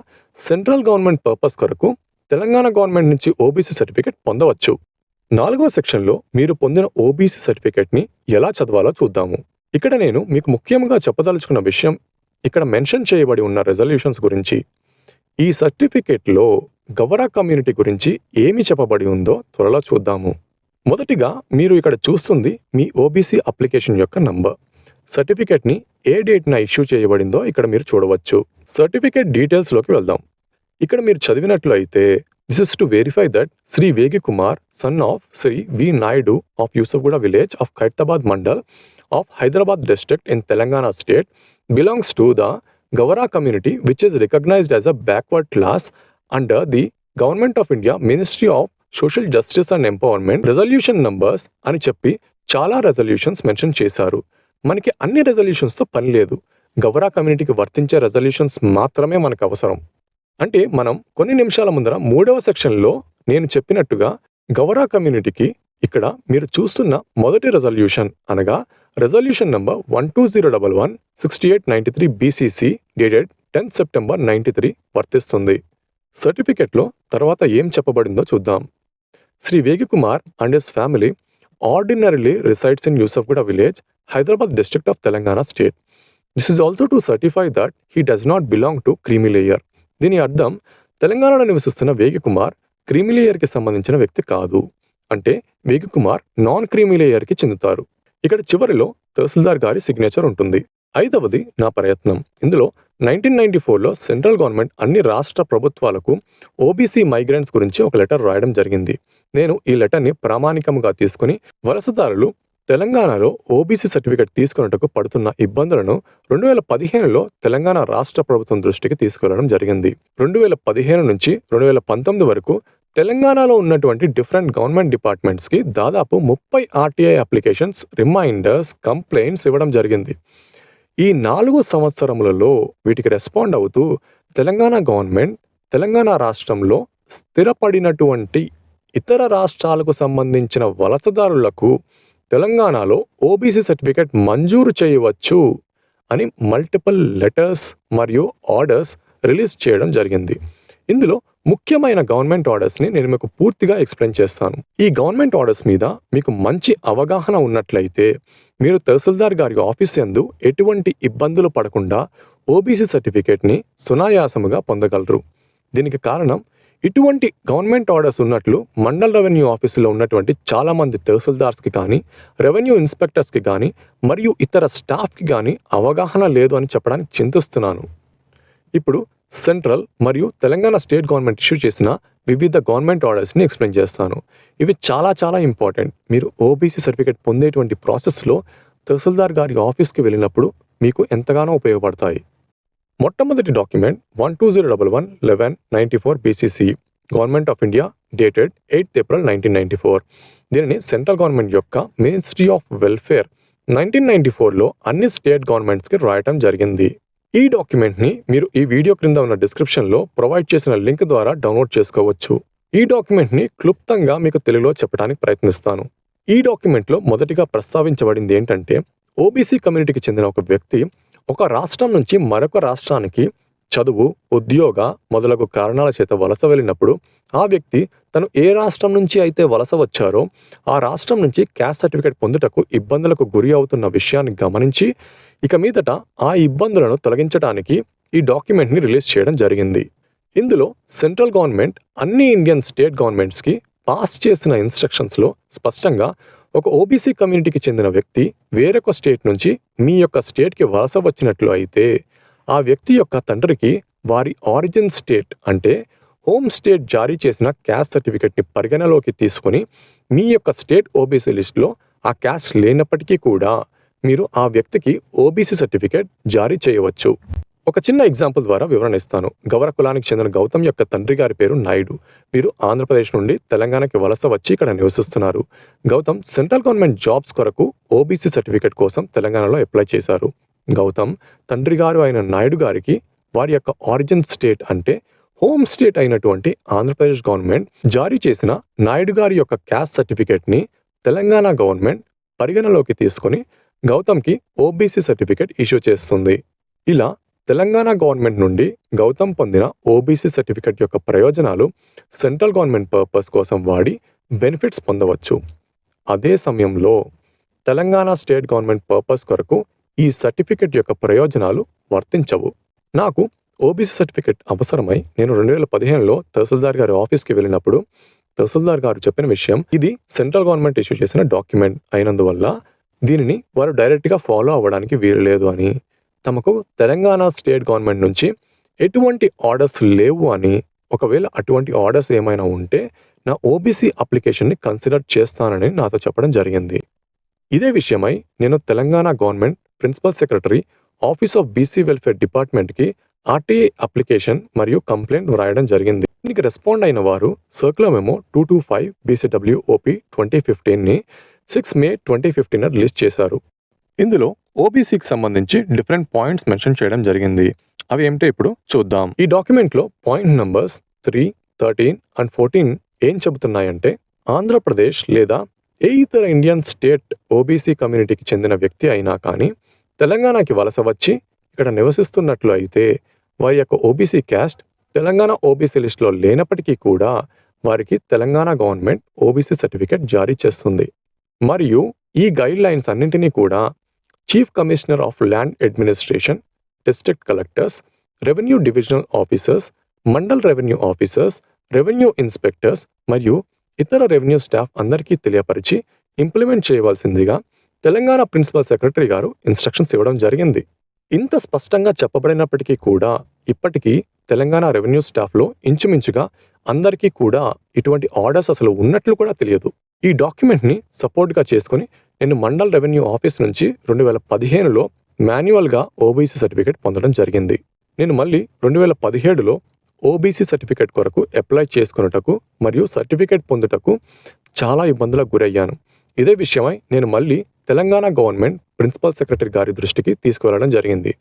Speaker 1: సెంట్రల్ గవర్నమెంట్ పర్పస్ కొరకు తెలంగాణ గవర్నమెంట్ నుంచి ఓబీసీ సర్టిఫికేట్ పొందవచ్చు. 4వ సెక్షన్లో మీరు పొందిన ఓబీసీ సర్టిఫికేట్ని ఎలా చదవాలో చూద్దాము. ఇక్కడ నేను మీకు ముఖ్యంగా చెప్పదలుచుకున్న విషయం ఇక్కడ మెన్షన్ చేయబడి ఉన్న రెజల్యూషన్స్ గురించి. ఈ సర్టిఫికేట్లో గవరా కమ్యూనిటీ గురించి ఏమి చెప్పబడి ఉందో త్వరలో చూద్దాము. మొదటిగా మీరు ఇక్కడ చూస్తుంది మీ ఓబీసీ అప్లికేషన్ యొక్క నంబర్. సర్టిఫికేట్ని ఏ డేట్న ఇష్యూ చేయబడిందో ఇక్కడ మీరు చూడవచ్చు. సర్టిఫికేట్ డీటెయిల్స్లోకి వెళ్దాం. ఇక్కడ మీరు చదివినట్లు అయితే this is to verify that Shri Vegi Kumar son of Shri V Naidu of Yousufguda village of Khairatabad mandal of Hyderabad district in Telangana state belongs to the Gawara community which is recognized as a backward class under the Government of India Ministry of Social Justice and Empowerment resolution numbers అని చెప్పి చాలా resolutions mention చేశారు. మనకి అన్ని రెజల్యూషన్స్తో పని లేదు. గవరా కమ్యూనిటీకి వర్తించే రెజల్యూషన్స్ మాత్రమే మనకు అవసరం. అంటే మనం కొన్ని నిమిషాల ముందర 3వ సెక్షన్లో నేను చెప్పినట్టుగా గవరా కమ్యూనిటీకి ఇక్కడ మీరు చూస్తున్న మొదటి రెజల్యూషన్ అనగా resolution number 12011-6893 BCC dated 10th September 93 వర్తిస్తుంది. సర్టిఫికెట్లో తర్వాత ఏం చెప్పబడిందో చూద్దాం. Shri Vegikumar and his family ordinarily resides in Yousufguda village, Hyderabad district of Telangana state. This is also to certify that he does not belong to creamy layer. దీని అర్థం తెలంగాణలో నివసిస్తున్న వేగికుమార్ క్రీమీ లేయర్కి సంబంధించిన వ్యక్తి కాదు. అంటే వేగికుమార్ నాన్ క్రీమీ లేయర్కి చెందుతారు. ఇక్కడ చివరిలో తహసీల్దార్ గారి సిగ్నేచర్ ఉంటుంది. 5వది నా ప్రయత్నం. ఇందులో 1994లో సెంట్రల్ గవర్నమెంట్ అన్ని రాష్ట్ర ప్రభుత్వాలకు ఓబీసీ మైగ్రెంట్స్ గురించి ఒక లెటర్ రాయడం జరిగింది. నేను ఈ లెటర్ని ప్రామాణికంగా తీసుకుని వలసదారులు తెలంగాణలో ఓబీసీ సర్టిఫికెట్ తీసుకున్నట్టుకు పడుతున్న ఇబ్బందులను 2015లో తెలంగాణ రాష్ట్ర ప్రభుత్వం దృష్టికి తీసుకువెళ్ళడం జరిగింది. 2015 నుంచి 2019 వరకు తెలంగాణలో ఉన్నటువంటి డిఫరెంట్ గవర్నమెంట్ డిపార్ట్మెంట్స్కి దాదాపు 30 ఆర్టీఐ అప్లికేషన్స్, రిమైండర్స్, కంప్లైంట్స్ ఇవ్వడం జరిగింది. ఈ 4 సంవత్సరములలో వీటికి రెస్పాండ్ అవుతూ తెలంగాణ గవర్నమెంట్ తెలంగాణ రాష్ట్రంలో స్థిరపడినటువంటి ఇతర రాష్ట్రాలకు సంబంధించిన వలసదారులకు తెలంగాణలో ఓబీసీ సర్టిఫికెట్ మంజూరు చేయవచ్చు అని మల్టిపుల్ లెటర్స్ మరియు ఆర్డర్స్ రిలీజ్ చేయడం జరిగింది. ఇందులో ముఖ్యమైన గవర్నమెంట్ ఆర్డర్స్ని నేను మీకు పూర్తిగా ఎక్స్ప్లెయిన్ చేస్తాను. ఈ గవర్నమెంట్ ఆర్డర్స్ మీద మీకు మంచి అవగాహన ఉన్నట్లయితే మీరు తహసీల్దార్ గారి ఆఫీస్ యందు ఎటువంటి ఇబ్బందులు పడకుండా ఓబీసీ సర్టిఫికేట్ని సునాయాసముగా పొందగలరు. దీనికి కారణం ఇటువంటి గవర్నమెంట్ ఆర్డర్స్ ఉన్నట్లు మండల్ రెవెన్యూ ఆఫీసులో ఉన్నటువంటి చాలామంది తహసీల్దార్స్కి కానీ, రెవెన్యూ ఇన్స్పెక్టర్స్కి కానీ మరియు ఇతర స్టాఫ్కి కానీ అవగాహన లేదు అని చెప్పడానికి చింతిస్తున్నాను. ఇప్పుడు సెంట్రల్ మరియు తెలంగాణ స్టేట్ గవర్నమెంట్ ఇష్యూ చేసిన వివిధ గవర్నమెంట్ ఆర్డర్స్ని ఎక్స్ప్లెయిన్ చేస్తాను. ఇవి చాలా ఇంపార్టెంట్. మీరు ఓబీసీ సర్టిఫికేట్ పొందేటువంటి ప్రాసెస్లో తహసీల్దార్ గారి ఆఫీస్కి వెళ్ళినప్పుడు మీకు ఎంతగానో ఉపయోగపడతాయి. మొట్టమొదటి document 12011-1194 BCC government of India dated 8th April 1994. దీనిని సెంట్రల్ గవర్నమెంట్ యొక్క మినిస్ట్రీ ఆఫ్ వెల్ఫేర్ 1994లో అన్ని స్టేట్ గవర్నమెంట్స్కి రాయటం జరిగింది. ఈ డాక్యుమెంట్ని మీరు ఈ వీడియో క్రింద ఉన్న డిస్క్రిప్షన్లో ప్రొవైడ్ చేసిన లింక్ ద్వారా డౌన్లోడ్ చేసుకోవచ్చు. ఈ డాక్యుమెంట్ని క్లుప్తంగా మీకు తెలుగులో చెప్పడానికి ప్రయత్నిస్తాను. ఈ డాక్యుమెంట్లో మొదటిగా ప్రస్తావించబడింది ఏంటంటే, ఓబీసీ కమ్యూనిటీకి చెందిన ఒక వ్యక్తి ఒక రాష్ట్రం నుంచి మరొక రాష్ట్రానికి చదువు, ఉద్యోగ మొదలగు కారణాల చేత వలస వెళ్ళినప్పుడు ఆ వ్యక్తి తను ఏ రాష్ట్రం నుంచి అయితే వలస వచ్చారో ఆ రాష్ట్రం నుంచి క్యాస్ట్ సర్టిఫికేట్ పొందుటకు ఇబ్బందులకు గురి అవుతున్న విషయాన్ని గమనించి ఇక మీదట ఆ ఇబ్బందులను తొలగించడానికి ఈ డాక్యుమెంట్ని రిలీజ్ చేయడం జరిగింది. ఇందులో సెంట్రల్ గవర్నమెంట్ అన్ని ఇండియన్ స్టేట్ గవర్నమెంట్స్కి పాస్ చేసిన ఇన్స్ట్రక్షన్స్లో స్పష్టంగా ఒక ఓబీసీ కమ్యూనిటీకి చెందిన వ్యక్తి వేరొక స్టేట్ నుంచి మీ యొక్క స్టేట్కి వలస వచ్చినట్లు అయితే ఆ వ్యక్తి యొక్క తండ్రికి వారి ఆరిజిన్ స్టేట్ అంటే హోమ్ స్టేట్ జారీ చేసిన క్యాస్ట్ సర్టిఫికేట్ని పరిగణలోకి తీసుకొని మీ యొక్క స్టేట్ ఓబీసీ లిస్టులో ఆ క్యాస్ట్ లేనప్పటికీ కూడా మీరు ఆ వ్యక్తికి ఓబీసీ సర్టిఫికేట్ జారీ చేయవచ్చు. ఒక చిన్న ఎగ్జాంపుల్ ద్వారా వివరణ ఇస్తాను. గవర కులానికి చెందిన గౌతమ్ యొక్క తండ్రి గారి పేరు నాయుడు. వీరు ఆంధ్రప్రదేశ్ నుండి తెలంగాణకి వలస వచ్చి ఇక్కడ నివసిస్తున్నారు. గౌతమ్ సెంట్రల్ గవర్నమెంట్ జాబ్స్ కొరకు ఓబీసీ సర్టిఫికేట్ కోసం తెలంగాణలో అప్లై చేశారు. గౌతమ్ తండ్రి గారు అయిన నాయుడు గారికి వారి యొక్క ఆరిజిన్ స్టేట్ అంటే హోమ్ స్టేట్ అయినటువంటి ఆంధ్రప్రదేశ్ గవర్నమెంట్ జారీ చేసిన నాయుడు గారి యొక్క క్యాస్ట్ సర్టిఫికేట్ని తెలంగాణ గవర్నమెంట్ పరిగణలోకి తీసుకొని గౌతమ్కి ఓబీసీ సర్టిఫికేట్ ఇష్యూ చేస్తుంది. ఇలా తెలంగాణ గవర్నమెంట్ నుండి గౌతమ్ పొందిన ఓబీసీ సర్టిఫికేట్ యొక్క ప్రయోజనాలు సెంట్రల్ గవర్నమెంట్ పర్పస్ కోసం వాడి బెనిఫిట్స్ పొందవచ్చు. అదే సమయంలో తెలంగాణ స్టేట్ గవర్నమెంట్ పర్పస్ కొరకు ఈ సర్టిఫికేట్ యొక్క ప్రయోజనాలు వర్తించవు. నాకు ఓబీసీ సర్టిఫికేట్ అవసరమై నేను 2015లో తహసీల్దార్ గారి ఆఫీస్కి వెళ్ళినప్పుడు తహసీల్దార్ గారు చెప్పిన విషయం, ఇది సెంట్రల్ గవర్నమెంట్ ఇష్యూ చేసిన డాక్యుమెంట్ అయినందువల్ల దీనిని వారు డైరెక్ట్గా ఫాలో అవ్వడానికి వీలు లేదు అని, తమకు తెలంగాణ స్టేట్ గవర్నమెంట్ నుంచి ఎటువంటి ఆర్డర్స్ లేవు అని, ఒకవేళ అటువంటి ఆర్డర్స్ ఏమైనా ఉంటే నా ఓబీసీ అప్లికేషన్ని కన్సిడర్ చేస్తానని నాతో చెప్పడం జరిగింది. ఇదే విషయమై నేను Telangana government principal secretary office of BC welfare డిపార్ట్మెంట్కి ఆర్టీఐ అప్లికేషన్ మరియు కంప్లైంట్ రాయడం జరిగింది. దీనికి రెస్పాండ్ అయిన వారు సర్క్యులర్ మెమో 225 BCW OP 2015ని 6 మే 2015 రిలీజ్ చేశారు. ఇందులో ఓబీసీకి సంబంధించి డిఫరెంట్ పాయింట్స్ మెన్షన్ చేయడం జరిగింది. అవి ఏమిటో ఇప్పుడు చూద్దాం. ఈ డాక్యుమెంట్లో పాయింట్ నంబర్స్ 3, 13 అండ్ 14 ఏం చెబుతున్నాయంటే, ఆంధ్రప్రదేశ్ లేదా ఏ ఇతర ఇండియన్ స్టేట్ ఓబీసీ కమ్యూనిటీకి చెందిన వ్యక్తి అయినా కానీ తెలంగాణకి వలస వచ్చి ఇక్కడ నివసిస్తున్నట్లు అయితే వారి యొక్క ఓబీసీ క్యాస్ట్ తెలంగాణ ఓబీసీ లిస్టులో లేనప్పటికీ కూడా వారికి తెలంగాణ గవర్నమెంట్ ఓబీసీ సర్టిఫికేట్ జారీ చేస్తుంది. మరియు ఈ గైడ్ లైన్స్ అన్నింటినీ కూడా chief commissioner of land administration, district collectors, revenue divisional officers, mandal revenue officers, revenue inspectors మరియు ఇతర రెవెన్యూ స్టాఫ్ అందరికీ తెలియపరిచి ఇంప్లిమెంట్ చేయవలసిందిగా తెలంగాణ ప్రిన్సిపల్ సెక్రటరీ గారు ఇన్స్ట్రక్షన్స్ ఇవ్వడం జరిగింది. ఇంత స్పష్టంగా చెప్పబడినప్పటికీ కూడా ఇప్పటికీ తెలంగాణ రెవెన్యూ స్టాఫ్లో ఇంచుమించుగా అందరికీ కూడా ఇటువంటి ఆర్డర్స్ అసలు ఉన్నట్లు కూడా తెలియదు. ఈ డాక్యుమెంట్ని సపోర్ట్గా చేసుకుని నేను మండల్ రెవెన్యూ ఆఫీస్ నుంచి 2015లో మాన్యువల్గా ఓబీసీ సర్టిఫికేట్ పొందడం జరిగింది. నేను మళ్ళీ 2017లో ఓబీసీ సర్టిఫికేట్ కొరకు అప్లై చేసుకున్నటకు మరియు సర్టిఫికేట్ పొందుటకు చాలా ఇబ్బందులకు గురయ్యాను. ఇదే విషయమై నేను మళ్ళీ తెలంగాణ గవర్నమెంట్ ప్రిన్సిపల్ సెక్రటరీ గారి దృష్టికి తీసుకువెళ్ళడం జరిగింది.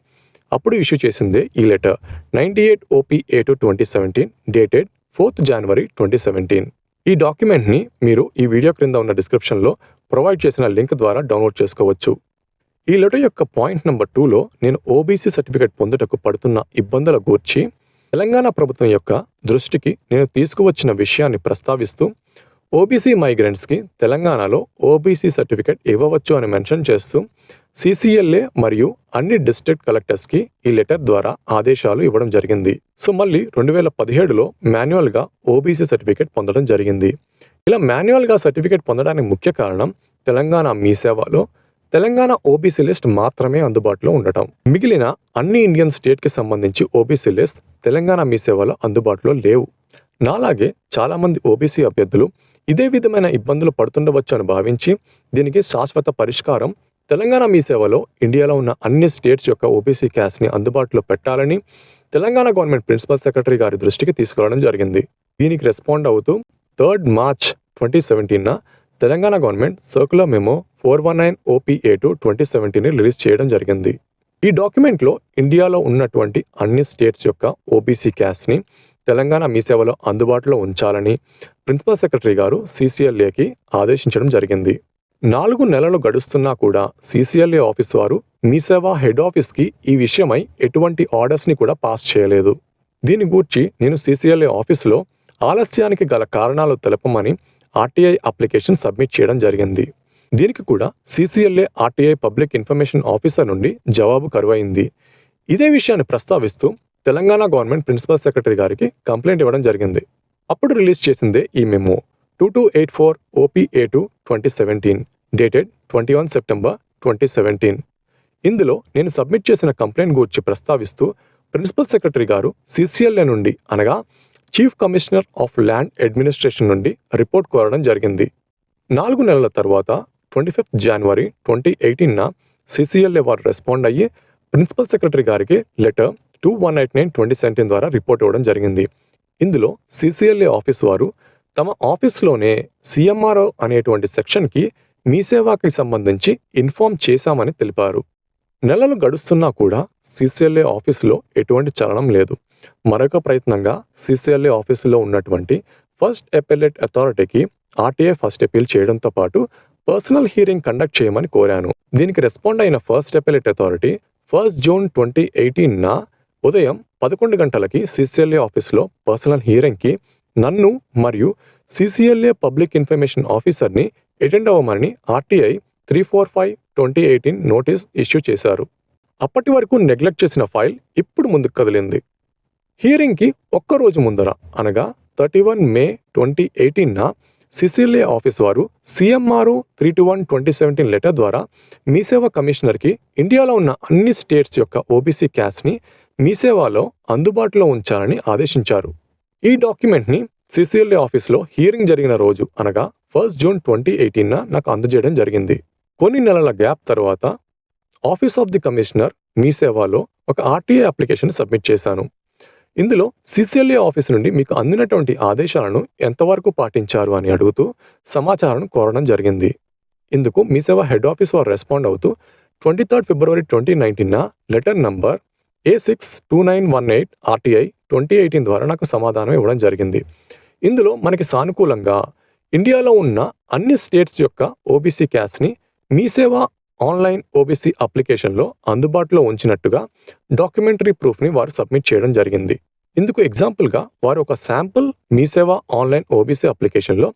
Speaker 1: అప్పుడు ఇష్యూ చేసిందే ఈ letter 98 OP-A2 2017 dated 4th January 2017. ఈ డాక్యుమెంట్ని మీరు ఈ వీడియో క్రింద ఉన్న డిస్క్రిప్షన్లో ప్రొవైడ్ చేసిన లింక్ ద్వారా డౌన్లోడ్ చేసుకోవచ్చు. ఈ లెటర్ యొక్క పాయింట్ నెంబర్ 2లో నేను ఓబీసీ సర్టిఫికేట్ పొందుటకు పడుతున్న ఇబ్బందుల గూర్చి తెలంగాణ ప్రభుత్వం యొక్క దృష్టికి నేను తీసుకువచ్చిన విషయాన్ని ప్రస్తావిస్తూ ఓబీసీ మైగ్రెంట్స్కి తెలంగాణలో ఓబీసీ సర్టిఫికేట్ ఇవ్వవచ్చు అని మెన్షన్ చేస్తూ CCLA మరియు అన్ని డిస్ట్రిక్ట్ కలెక్టర్స్కి ఈ లెటర్ ద్వారా ఆదేశాలు ఇవ్వడం జరిగింది. సో మళ్ళీ 2017లో మాన్యువల్గా ఓబీసీ సర్టిఫికేట్ పొందడం జరిగింది. ఇలా మాన్యువల్గా సర్టిఫికేట్ పొందడానికి ముఖ్య కారణం తెలంగాణ మీ సేవలో తెలంగాణ ఓబీసీ లిస్ట్ మాత్రమే అందుబాటులో ఉండటం. మిగిలిన అన్ని ఇండియన్ స్టేట్కి సంబంధించి ఓబీసీ లిస్ట్ తెలంగాణ మీ సేవలో అందుబాటులో లేవు. నాలాగే చాలామంది ఓబీసీ అభ్యర్థులు ఇదే విధమైన ఇబ్బందులు పడుతుండవచ్చు అని భావించి దీనికి శాశ్వత పరిష్కారం తెలంగాణ మీ సేవలో ఇండియాలో ఉన్న అన్ని స్టేట్స్ యొక్క ఓబీసీ క్యాస్ట్ని అందుబాటులో పెట్టాలని తెలంగాణ గవర్నమెంట్ ప్రిన్సిపల్ సెక్రటరీ గారి దృష్టికి తీసుకురావడం జరిగింది. దీనికి రెస్పాండ్ అవుతూ 3rd March 2017 Telangana government circular memo 419 OP-A2 2017 release చేయడం జరిగింది. ఈ డాక్యుమెంట్లో ఇండియాలో ఉన్నటువంటి అన్ని స్టేట్స్ యొక్క ఓబీసీ క్యాస్ట్ని తెలంగాణ మీ సేవలో అందుబాటులో ఉంచాలని ప్రిన్సిపల్ సెక్రటరీ గారు CCLAకి ఆదేశించడం జరిగింది. 4 నెలలు గడుస్తున్నా కూడా CCLA ఆఫీస్ వారు మీ సేవ హెడ్ ఆఫీస్కి ఈ విషయమై ఎటువంటి ఆర్డర్స్ని కూడా పాస్ చేయలేదు. దీని గూర్చి నేను CCLA ఆఫీసులో ఆలస్యానికి గల కారణాలు తెలపమని RTI అప్లికేషన్ సబ్మిట్ చేయడం జరిగింది. దీనికి కూడా CCLA RTI public information officer నుండి జవాబు కరువైంది. ఇదే విషయాన్ని ప్రస్తావిస్తూ తెలంగాణ గవర్నమెంట్ ప్రిన్సిపల్ సెక్రటరీ గారికి కంప్లైంట్ ఇవ్వడం జరిగింది. అప్పుడు రిలీజ్ చేసిందే ఈ మెమో 2284 OP-A2 2017 డేటెడ్ 21 September 2017. ఇందులో నేను సబ్మిట్ చేసిన కంప్లైంట్ గురించి ప్రస్తావిస్తూ ప్రిన్సిపల్ సెక్రటరీ గారు CCLA నుండి అనగా chief commissioner of land administration నుండి రిపోర్ట్ కోరడం జరిగింది. 4 నెలల తర్వాత 25th January 2018 CCLA వారు రెస్పాండ్ అయ్యి ప్రిన్సిపల్ సెక్రటరీ గారికి లెటర్ 2189/2017 ద్వారా రిపోర్ట్ ఇవ్వడం జరిగింది. ఇందులో CCLA ఆఫీస్ వారు తమ ఆఫీస్లోనే CMRO అనేటువంటి సెక్షన్కి మీ సేవాకి సంబంధించి ఇన్ఫార్మ్ చేశామని తెలిపారు. నెలలు గడుస్తున్నా కూడా CCLA ఆఫీసులో ఎటువంటి చలనం లేదు. మరొక ప్రయత్నంగా CCLA ఆఫీసులో ఉన్నటువంటి ఫస్ట్ అపెలేట్ అథారిటీకి RTI ఫస్ట్ అపీల్ చేయడంతో పాటు పర్సనల్ హీరింగ్ కండక్ట్ చేయమని కోరాను. దీనికి రెస్పాండ్ అయిన first appellate authority 1st June 2018 ఉదయం 11 గంటలకి CCLA ఆఫీస్లో పర్సనల్ హీరింగ్కి నన్ను మరియు CCLA పబ్లిక్ ఇన్ఫర్మేషన్ ఆఫీసర్ని అటెండ్ అవ్వమని RTI 345/2018 నోటీస్ ఇష్యూ చేశారు. అప్పటి వరకు నెగ్లెక్ట్ చేసిన ఫైల్ ఇప్పుడు ముందుకు కదిలింది. హీరింగ్కి ఒక్కరోజు ముందర అనగా 31 May 2018 CCLA ఆఫీస్ వారు CMRO 321/2017 లెటర్ ద్వారా మీ సేవ కమిషనర్కి ఇండియాలో ఉన్న అన్ని స్టేట్స్ యొక్క ఓబీసీ క్యాస్ట్ని మీ సేవలో అందుబాటులో ఉంచాలని ఆదేశించారు. ఈ డాక్యుమెంట్ని CCLA ఆఫీస్లో హీరింగ్ జరిగిన రోజు అనగా 1st June 2018 నాకు అందజేయడం జరిగింది. కొన్ని నెలల గ్యాప్ తర్వాత ఆఫీస్ ఆఫ్ ది కమిషనర్ మీ సేవలో ఒక RTI అప్లికేషన్ సబ్మిట్ చేశాను. ఇందులో CCLA ఆఫీస్ నుండి మీకు అందినటువంటి ఆదేశాలను ఎంతవరకు పాటించారు అని అడుగుతూ సమాచారం కోరడం జరిగింది. ఇందుకు మీ సేవ హెడ్ ఆఫీస్ వారు రెస్పాండ్ అవుతూ 23 ఫిబ్రవరి 2019 లెటర్ నంబర్ A62918 RTI 2018 ద్వారా నాకు సమాధానం ఇవ్వడం జరిగింది. ఇందులో మనకి సానుకూలంగా ఇండియాలో ఉన్న అన్ని స్టేట్స్ యొక్క ఓబీసీ క్యాస్ట్ని మీ సేవ ఆన్లైన్ ఓబీసీ అప్లికేషన్లో అందుబాటులో ఉంచినట్టుగా డాక్యుమెంటరీ ప్రూఫ్ని వారు సబ్మిట్ చేయడం జరిగింది. ఇందుకు ఎగ్జాంపుల్గా వారు ఒక శాంపుల్ మీ సేవ ఆన్లైన్ ఓబీసీ అప్లికేషన్లో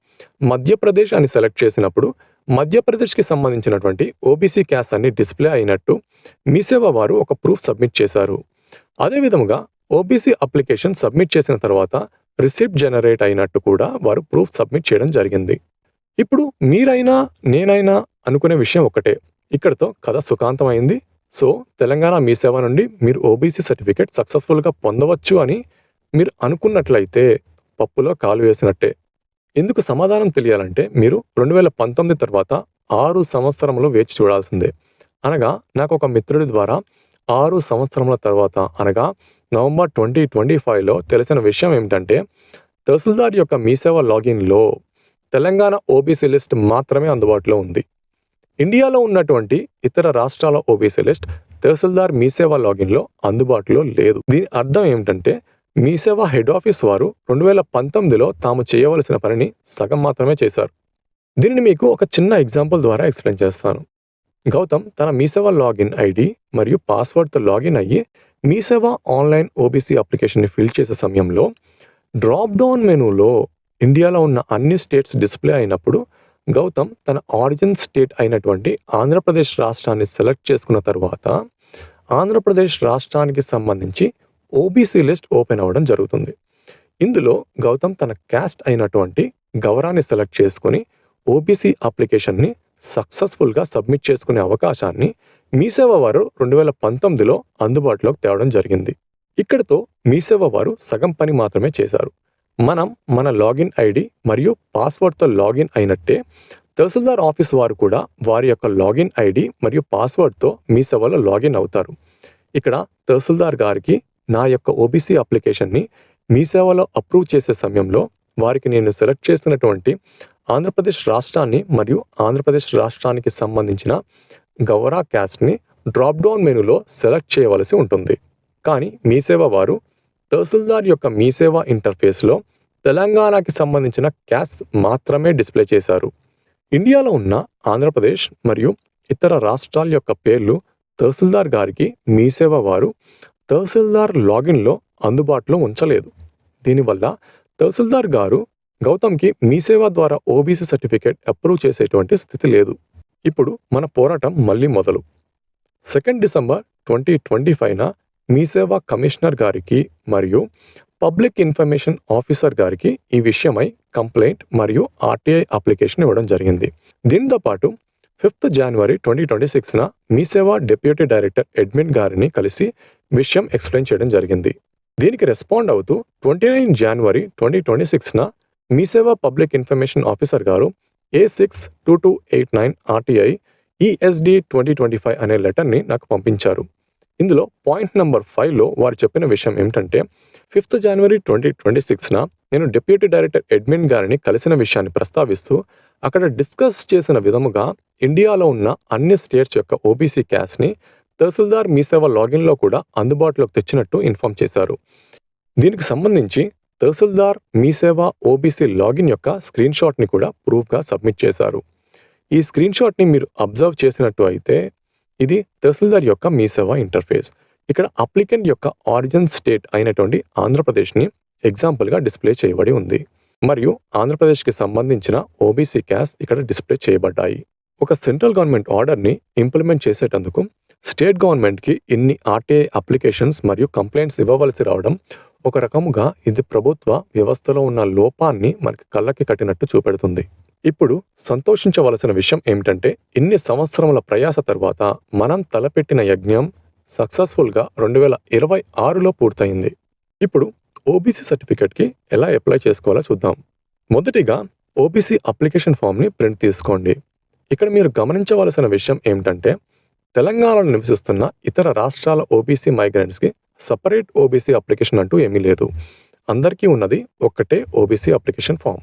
Speaker 1: మధ్యప్రదేశ్ అని సెలెక్ట్ చేసినప్పుడు మధ్యప్రదేశ్కి సంబంధించినటువంటి ఓబీసీ క్యాస్ట్ అన్ని డిస్ప్లే అయినట్టు మీ సేవ వారు ఒక ప్రూఫ్ సబ్మిట్ చేశారు. అదేవిధంగా ఓబీసీ అప్లికేషన్ సబ్మిట్ చేసిన తర్వాత రిసిప్ట్ జనరేట్ అయినట్టు కూడా వారు ప్రూఫ్ సబ్మిట్ చేయడం జరిగింది. ఇప్పుడు మీరైనా నేనైనా అనుకునే విషయం ఒకటే, ఇక్కడితో కథ సుఖాంతమైంది. సో తెలంగాణ మీ సేవ నుండి మీరు ఓబీసీ సర్టిఫికేట్ సక్సెస్ఫుల్గా పొందవచ్చు అని మీరు అనుకున్నట్లయితే పప్పులో కాలు వేసినట్టే. ఇందుకు సమాధానం తెలియాలంటే మీరు 2019 తర్వాత 6 సంవత్సరములు వేచి చూడాల్సిందే. అనగా నాకు ఒక మిత్రుడి ద్వారా 6 సంవత్సరముల తర్వాత అనగా నవంబర్ 2025లో తెలిసిన విషయం ఏమిటంటే తహసీల్దార్ యొక్క మీ సేవ లాగిన్లో తెలంగాణ ఓబీసీ లిస్ట్ మాత్రమే అందుబాటులో ఉంది. ఇండియాలో ఉన్నటువంటి ఇతర రాష్ట్రాల ఓబీసీ లిస్ట్ తహసీల్దార్ మీ సేవ లాగిన్లో అందుబాటులో లేదు. దీని అర్థం ఏమిటంటే మీ సేవ హెడ్ ఆఫీస్ వారు 2019లో తాము చేయవలసిన పనిని సగం మాత్రమే చేశారు. దీనిని మీకు ఒక చిన్న ఎగ్జాంపుల్ ద్వారా ఎక్స్ప్లెయిన్ చేస్తాను. గౌతమ్ తన మీ సేవ లాగిన్ ఐడి మరియు పాస్వర్డ్తో లాగిన్ అయ్యి మీ సేవ ఆన్లైన్ ఓబీసీ అప్లికేషన్ని ఫిల్ చేసే సమయంలో డ్రాప్ డౌన్ మెనూలో ఇండియాలో ఉన్న అన్ని స్టేట్స్ డిస్ప్లే అయినప్పుడు గౌతమ్ తన ఆరిజిన్ స్టేట్ అయినటువంటి ఆంధ్రప్రదేశ్ రాష్ట్రాన్ని సెలెక్ట్ చేసుకున్న తర్వాత ఆంధ్రప్రదేశ్ రాష్ట్రానికి సంబంధించి ఓబీసీ లిస్ట్ ఓపెన్ అవ్వడం జరుగుతుంది. ఇందులో గౌతమ్ తన క్యాస్ట్ అయినటువంటి గౌరాన్ని సెలెక్ట్ చేసుకుని ఓబీసీ అప్లికేషన్ని సక్సెస్ఫుల్గా సబ్మిట్ చేసుకునే అవకాశాన్ని మీ సేవ వారు 2019లో అందుబాటులోకి తేవడం జరిగింది. ఇక్కడితో మీ సేవ వారు సగం పని మాత్రమే చేశారు. మనం మన లాగిన్ ఐడి మరియు పాస్వర్డ్తో లాగిన్ అయినట్టే తహసీల్దార్ ఆఫీస్ వారు కూడా వారి యొక్క లాగిన్ ఐడి మరియు పాస్వర్డ్తో మీ సేవలో లాగిన్ అవుతారు. ఇక్కడ తహసీల్దార్ గారికి నా యొక్క ఓబీసీ అప్లికేషన్ని మీ సేవలో అప్రూవ్ చేసే సమయంలో వారికి నేను సెలెక్ట్ చేసినటువంటి ఆంధ్రప్రదేశ్ రాష్ట్రాన్ని మరియు ఆంధ్రప్రదేశ్ రాష్ట్రానికి సంబంధించిన గౌరా క్యాస్ట్ని డ్రాప్ డౌన్ మెనూలో సెలెక్ట్ చేయవలసి ఉంటుంది. కానీ మీ సేవ వారు తహసీల్దార్ యొక్క మీ సేవ ఇంటర్ఫేస్లో తెలంగాణకి సంబంధించిన క్యాస్ట్ మాత్రమే డిస్ప్లే చేశారు. ఇండియాలో ఉన్న ఆంధ్రప్రదేశ్ మరియు ఇతర రాష్ట్రాల యొక్క పేర్లు తహసీల్దార్ గారికి మీ సేవ వారు తహసీల్దార్ లాగిన్లో అందుబాటులో ఉంచలేదు. దీనివల్ల తహసీల్దార్ గారు గౌతమ్కి మీ సేవ ద్వారా ఓబీసీ సర్టిఫికేట్ అప్రూవ్ చేసేటువంటి స్థితి లేదు. ఇప్పుడు మన పోరాటం మళ్ళీ మొదలు. 2 డిసెంబర్ 2025న మీ సేవ కమిషనర్ గారికి మరియు పబ్లిక్ ఇన్ఫర్మేషన్ ఆఫీసర్ గారికి ఈ విషయమై కంప్లైంట్ మరియు ఆర్టీఐ అప్లికేషన్ ఇవ్వడం జరిగింది. దీంతో పాటు 5 జనవరి 2026న మీ సేవ డిప్యూటీ డైరెక్టర్ అడ్మిన్ గారిని కలిసి విషయం ఎక్స్ప్లెయిన్ చేయడం జరిగింది. దీనికి రెస్పాండ్ అవుతూ 29 జనవరి 2026న మీ సేవ పబ్లిక్ ఇన్ఫర్మేషన్ ఆఫీసర్ గారు A62289 RTI ESD 2025 అనే లెటర్ని నాకు పంపించారు. ఇందులో పాయింట్ నెంబర్ 5లో వారు చెప్పిన విషయం ఏమిటంటే 5 జనవరి 2026న నేను డిప్యూటీ డైరెక్టర్ అడ్మిన్ గారిని కలిసిన విషయాన్ని ప్రస్తావిస్తూ అక్కడ డిస్కస్ చేసిన విధముగా ఇండియాలో ఉన్న అన్ని స్టేట్స్ యొక్క ఓబీసీ క్యాస్ట్ని తహసీల్దార్ మీ సేవ లాగిన్లో కూడా అందుబాటులోకి తెచ్చినట్టు ఇన్ఫార్మ్ చేశారు. దీనికి సంబంధించి తహసీల్దార్ మీ సేవ ఓబీసీ లాగిన్ యొక్క స్క్రీన్ షాట్ని కూడా ప్రూఫ్గా సబ్మిట్ చేశారు. ఈ స్క్రీన్ షాట్ని మీరు అబ్జర్వ్ చేసినట్టు అయితే ఇది తహసీల్దార్ యొక్క మీ సేవ ఇంటర్ఫేస్. ఇక్కడ అప్లికెంట్ యొక్క ఆరిజిన్ స్టేట్ అయినటువంటి ఆంధ్రప్రదేశ్ని ఎగ్జాంపుల్గా డిస్ప్లే చేయబడి ఉంది మరియు ఆంధ్రప్రదేశ్కి సంబంధించిన ఓబీసీ క్యాస్ట్ ఇక్కడ డిస్ప్లే చేయబడ్డాయి. ఒక సెంట్రల్ గవర్నమెంట్ ఆర్డర్ని ఇంప్లిమెంట్ చేసేటందుకు స్టేట్ గవర్నమెంట్కి ఇన్ని ఆర్టీఐ అప్లికేషన్స్ మరియు కంప్లైంట్స్ ఇవ్వవలసి రావడం ఒక రకముగా ఇది ప్రభుత్వ వ్యవస్థలో ఉన్న లోపాన్ని మనకి కళ్ళకి కట్టినట్టు చూపెడుతుంది. ఇప్పుడు సంతోషించవలసిన విషయం ఏమిటంటే ఇన్ని సంవత్సరముల ప్రయాస తర్వాత మనం తలపెట్టిన యజ్ఞం సక్సెస్ఫుల్గా 2026లో పూర్తయింది. ఇప్పుడు ఓబీసీ సర్టిఫికేట్కి ఎలా అప్లై చేసుకోవాలో చూద్దాం. మొదటిగా ఓబీసీ అప్లికేషన్ ఫామ్ని ప్రింట్ తీసుకోండి. ఇక్కడ మీరు గమనించవలసిన విషయం ఏమిటంటే తెలంగాణలో నివసిస్తున్న ఇతర రాష్ట్రాల ఓబీసీ మైగ్రెంట్స్కి సపరేట్ ఓబీసీ అప్లికేషన్ అంటూ ఏమీ లేదు. అందరికీ ఉన్నది ఒక్కటే ఓబీసీ అప్లికేషన్ ఫామ్.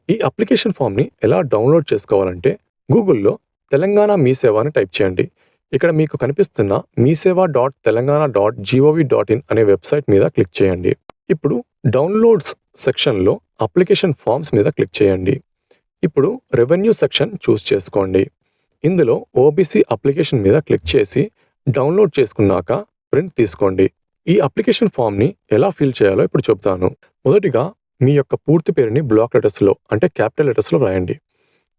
Speaker 1: ఈ అప్లికేషన్ ఫామ్ని ఎలా డౌన్లోడ్ చేసుకోవాలంటే గూగుల్లో తెలంగాణ మీ సేవ అని టైప్ చేయండి. ఇక్కడ మీకు కనిపిస్తున్న meeseva.telangana.gov.in అనే వెబ్సైట్ మీద క్లిక్ చేయండి. ఇప్పుడు డౌన్లోడ్స్ సెక్షన్లో అప్లికేషన్ ఫామ్స్ మీద క్లిక్ చేయండి. ఇప్పుడు రెవెన్యూ సెక్షన్ చూస్ చేసుకోండి. ఇందులో ఓబీసీ అప్లికేషన్ మీద క్లిక్ చేసి డౌన్లోడ్ చేసుకున్నాక ప్రింట్ తీసుకోండి. ఈ అప్లికేషన్ ఫామ్ని ఎలా ఫిల్ చేయాలో ఇప్పుడు చెప్తాను. మొదటిగా మీ యొక్క పూర్తి పేరుని బ్లాక్ లెటర్స్లో అంటే క్యాపిటల్ లెటర్స్లో రాయండి.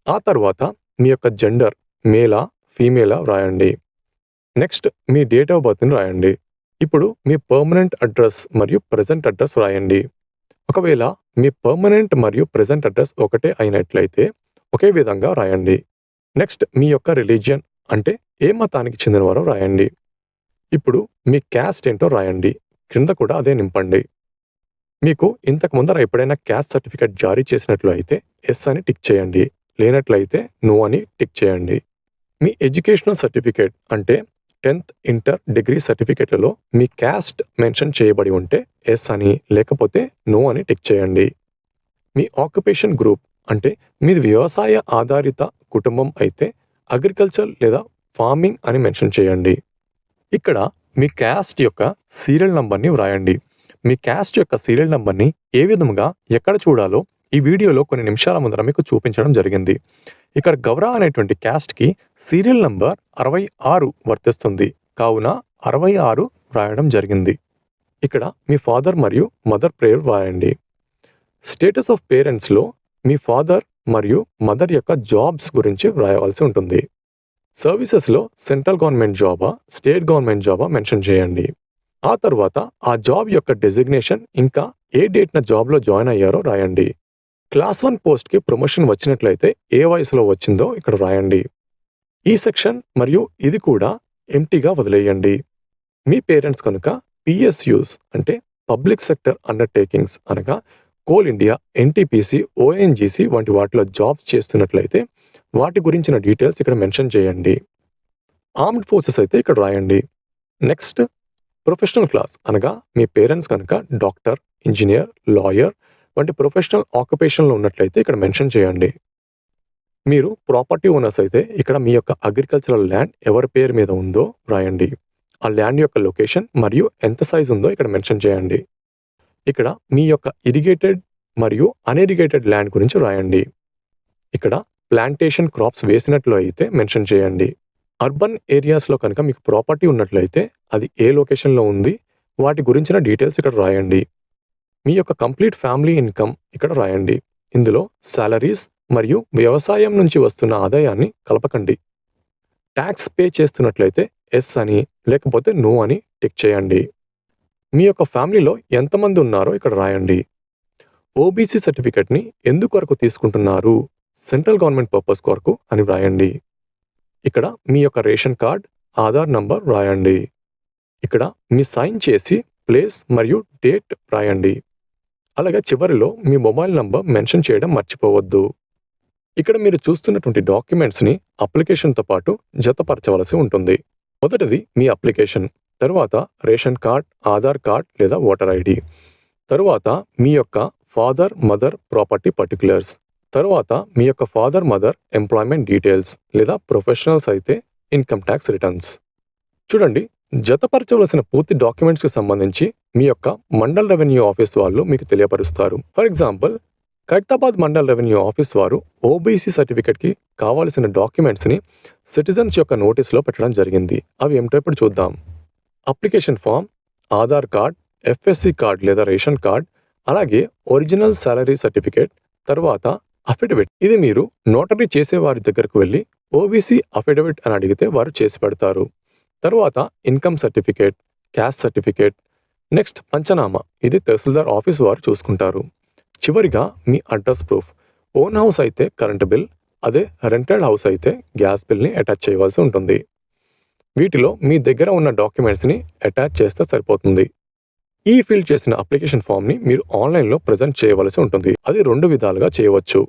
Speaker 1: ఆ తర్వాత మీ యొక్క జెండర్ మేలా ఫీమేలా రాయండి. నెక్స్ట్ మీ డేట్ ఆఫ్ బర్త్ని రాయండి. ఇప్పుడు మీ పర్మనెంట్ అడ్రస్ మరియు ప్రెజెంట్ అడ్రస్ రాయండి. ఒకవేళ మీ పర్మనెంట్ మరియు ప్రెజెంట్ అడ్రస్ ఒకటే అయినట్లయితే ఒకే విధంగా రాయండి. నెక్స్ట్ మీ యొక్క రిలీజియన్ అంటే ఏ మతానికి చెందినవారో రాయండి. ఇప్పుడు మీ క్యాస్ట్ ఏంటో రాయండి. క్రింద కూడా అదే నింపండి. మీకు ఇంతకు ముందర ఎప్పుడైనా క్యాస్ట్ సర్టిఫికేట్ జారీ చేసినట్లు అయితే ఎస్ అని టిక్ చేయండి. లేనట్లయితే నో అని టిక్ చేయండి. మీ ఎడ్యుకేషనల్ సర్టిఫికేట్ అంటే 10th ఇంటర్ డిగ్రీ సర్టిఫికేట్లలో మీ క్యాస్ట్ మెన్షన్ చేయబడి ఉంటే ఎస్ అని లేకపోతే నో అని టిక్ చేయండి. మీ ఆక్యుపేషన్ గ్రూప్ అంటే మీది వ్యవసాయ ఆధారిత కుటుంబం అయితే అగ్రికల్చర్ లేదా ఫార్మింగ్ అని మెన్షన్ చేయండి. ఇక్కడ మీ క్యాస్ట్ యొక్క సీరియల్ నంబర్ని వ్రాయండి. మీ క్యాస్ట్ యొక్క సీరియల్ నంబర్ని ఏ విధంగా ఎక్కడ చూడాలో ఈ వీడియోలో కొన్ని నిమిషాల ముందర మీకు చూపించడం జరిగింది. ఇక్కడ గౌర అనేటువంటి క్యాస్ట్కి సీరియల్ నంబర్ 66 వర్తిస్తుంది. కావున 66 వ్రాయడం జరిగింది. ఇక్కడ మీ ఫాదర్ మరియు మదర్ పేరు వ్రాయండి. స్టేటస్ ఆఫ్ పేరెంట్స్లో మీ ఫాదర్ మరియు మదర్ యొక్క జాబ్స్ గురించి వ్రాయవలసి ఉంటుంది. సర్వీసెస్లో సెంట్రల్ గవర్నమెంట్ జాబా స్టేట్ గవర్నమెంట్ జాబా మెన్షన్ చేయండి. ఆ తర్వాత ఆ జాబ్ యొక్క డెసిగ్నేషన్ ఇంకా ఏ డేట్న జాబ్లో జాయిన్ అయ్యారో రాయండి. క్లాస్ 1 పోస్ట్కి ప్రమోషన్ వచ్చినట్లయితే ఏ వయసులో వచ్చిందో ఇక్కడ రాయండి. ఈ సెక్షన్ మరియు ఇది కూడా ఎంటీగా వదిలేయండి. మీ పేరెంట్స్ కనుక పిఎస్యూస్ అంటే పబ్లిక్ సెక్టర్ అండర్టేకింగ్స్ అనగా కోల్ ఇండియా, ఎన్టీపీసీ, ఓఎన్జీసీ వంటి వాటిలో జాబ్స్ చేస్తున్నట్లయితే వాటి గురించిన డీటెయిల్స్ ఇక్కడ మెన్షన్ చేయండి. ఆర్మ్డ్ ఫోర్సెస్ అయితే ఇక్కడ రాయండి. నెక్స్ట్ ప్రొఫెషనల్ క్లాస్ అనగా మీ పేరెంట్స్ కనుక డాక్టర్, ఇంజనీర్, లాయర్ వంటి ప్రొఫెషనల్ ఆక్యుపేషన్లో ఉన్నట్లయితే ఇక్కడ మెన్షన్ చేయండి. మీరు ప్రాపర్టీ ఓనర్స్ అయితే ఇక్కడ మీ యొక్క అగ్రికల్చరల్ ల్యాండ్ ఎవరి పేరు మీద ఉందో రాయండి. ఆ ల్యాండ్ యొక్క లొకేషన్ మరియు ఎంత సైజ్ ఉందో ఇక్కడ మెన్షన్ చేయండి. ఇక్కడ మీ యొక్క ఇరిగేటెడ్ మరియు అన్ఇరిగేటెడ్ ల్యాండ్ గురించి రాయండి. ఇక్కడ ప్లాంటేషన్ క్రాప్స్ వేసినట్లు అయితే మెన్షన్ చేయండి. అర్బన్ ఏరియాస్లో కనుక మీకు ప్రాపర్టీ ఉన్నట్లయితే అది ఏ లొకేషన్లో ఉంది వాటి గురించిన డీటెయిల్స్ ఇక్కడ రాయండి. మీ యొక్క కంప్లీట్ ఫ్యామిలీ ఇన్కమ్ ఇక్కడ రాయండి. ఇందులో సాలరీస్ మరియు వ్యవసాయం నుంచి వస్తున్న ఆదాయాన్ని కలపకండి. ట్యాక్స్ పే చేస్తున్నట్లయితే ఎస్ అని లేకపోతే నో అని టిక్ చేయండి. మీ యొక్క ఫ్యామిలీలో ఎంతమంది ఉన్నారో ఇక్కడ రాయండి. ఓబీసీ సర్టిఫికేట్ని ఎందుకొరకు తీసుకుంటున్నారు, సెంట్రల్ గవర్నమెంట్ పర్పస్ కొరకు అని వ్రాయండి. ఇక్కడ మీ యొక్క రేషన్ కార్డ్, ఆధార్ నంబర్ రాయండి. ఇక్కడ మీ సైన్ చేసి ప్లేస్ మరియు డేట్ రాయండి. అలాగే చివరిలో మీ మొబైల్ నంబర్ మెన్షన్ చేయడం మర్చిపోవద్దు. ఇక్కడ మీరు చూస్తున్నటువంటి డాక్యుమెంట్స్ని అప్లికేషన్తో పాటు జతపరచవలసి ఉంటుంది. మొదటిది మీ అప్లికేషన్, తరువాత రేషన్ కార్డ్, ఆధార్ కార్డ్ లేదా ఓటర్ ఐడి, తరువాత మీ యొక్క ఫాదర్ మదర్ ప్రాపర్టీ పర్టిక్యులర్స్, తరువాత మీ యొక్క ఫాదర్ మదర్ ఎంప్లాయ్మెంట్ డీటెయిల్స్ లేదా ప్రొఫెషనల్స్ అయితే ఇన్కమ్ ట్యాక్స్ రిటర్న్స్. చూడండి, జతపరచవలసిన పూర్తి డాక్యుమెంట్స్కి సంబంధించి మీ యొక్క మండల్ రెవెన్యూ ఆఫీస్ వాళ్ళు మీకు తెలియపరుస్తారు. For example, Khairatabad mandal revenue office వారు ఓబీసీ సర్టిఫికేట్కి కావాల్సిన డాక్యుమెంట్స్ని సిటిజన్స్ యొక్క నోటీస్లో పెట్టడం జరిగింది. అవి ఏమిటో ఇప్పుడు చూద్దాం. Application form, Aadhaar card, FSC card లేదా రేషన్ కార్డ్, అలాగే ఒరిజినల్ సాలరీ సర్టిఫికేట్, తర్వాత అఫిడవిట్. ఇది మీరు నోటరీ చేసేవారి దగ్గరకు వెళ్ళి ఓబీసీ అఫిడవిట్ అని అడిగితే వారు చేసి పెడతారు. తర్వాత income certificate, caste certificate, next panchanama, ఇది తహసీల్దార్ ఆఫీస్ వారు చూసుకుంటారు. చివరిగా మీ అడ్రస్ ప్రూఫ్. ఓన్ హౌస్ అయితే కరెంట్ బిల్, అదే రెంటెడ్ హౌస్ అయితే గ్యాస్ బిల్ని అటాచ్ చేయవలసి ఉంటుంది. వీటిలో మీ దగ్గర ఉన్న డాక్యుమెంట్స్ని అటాచ్ చేస్తే సరిపోతుంది. ఈ ఫిల్ చేసిన అప్లికేషన్ ఫామ్ని మీరు ఆన్లైన్లో ప్రజెంట్ చేయవలసి ఉంటుంది. అది 2 విధాలుగా చేయవచ్చు.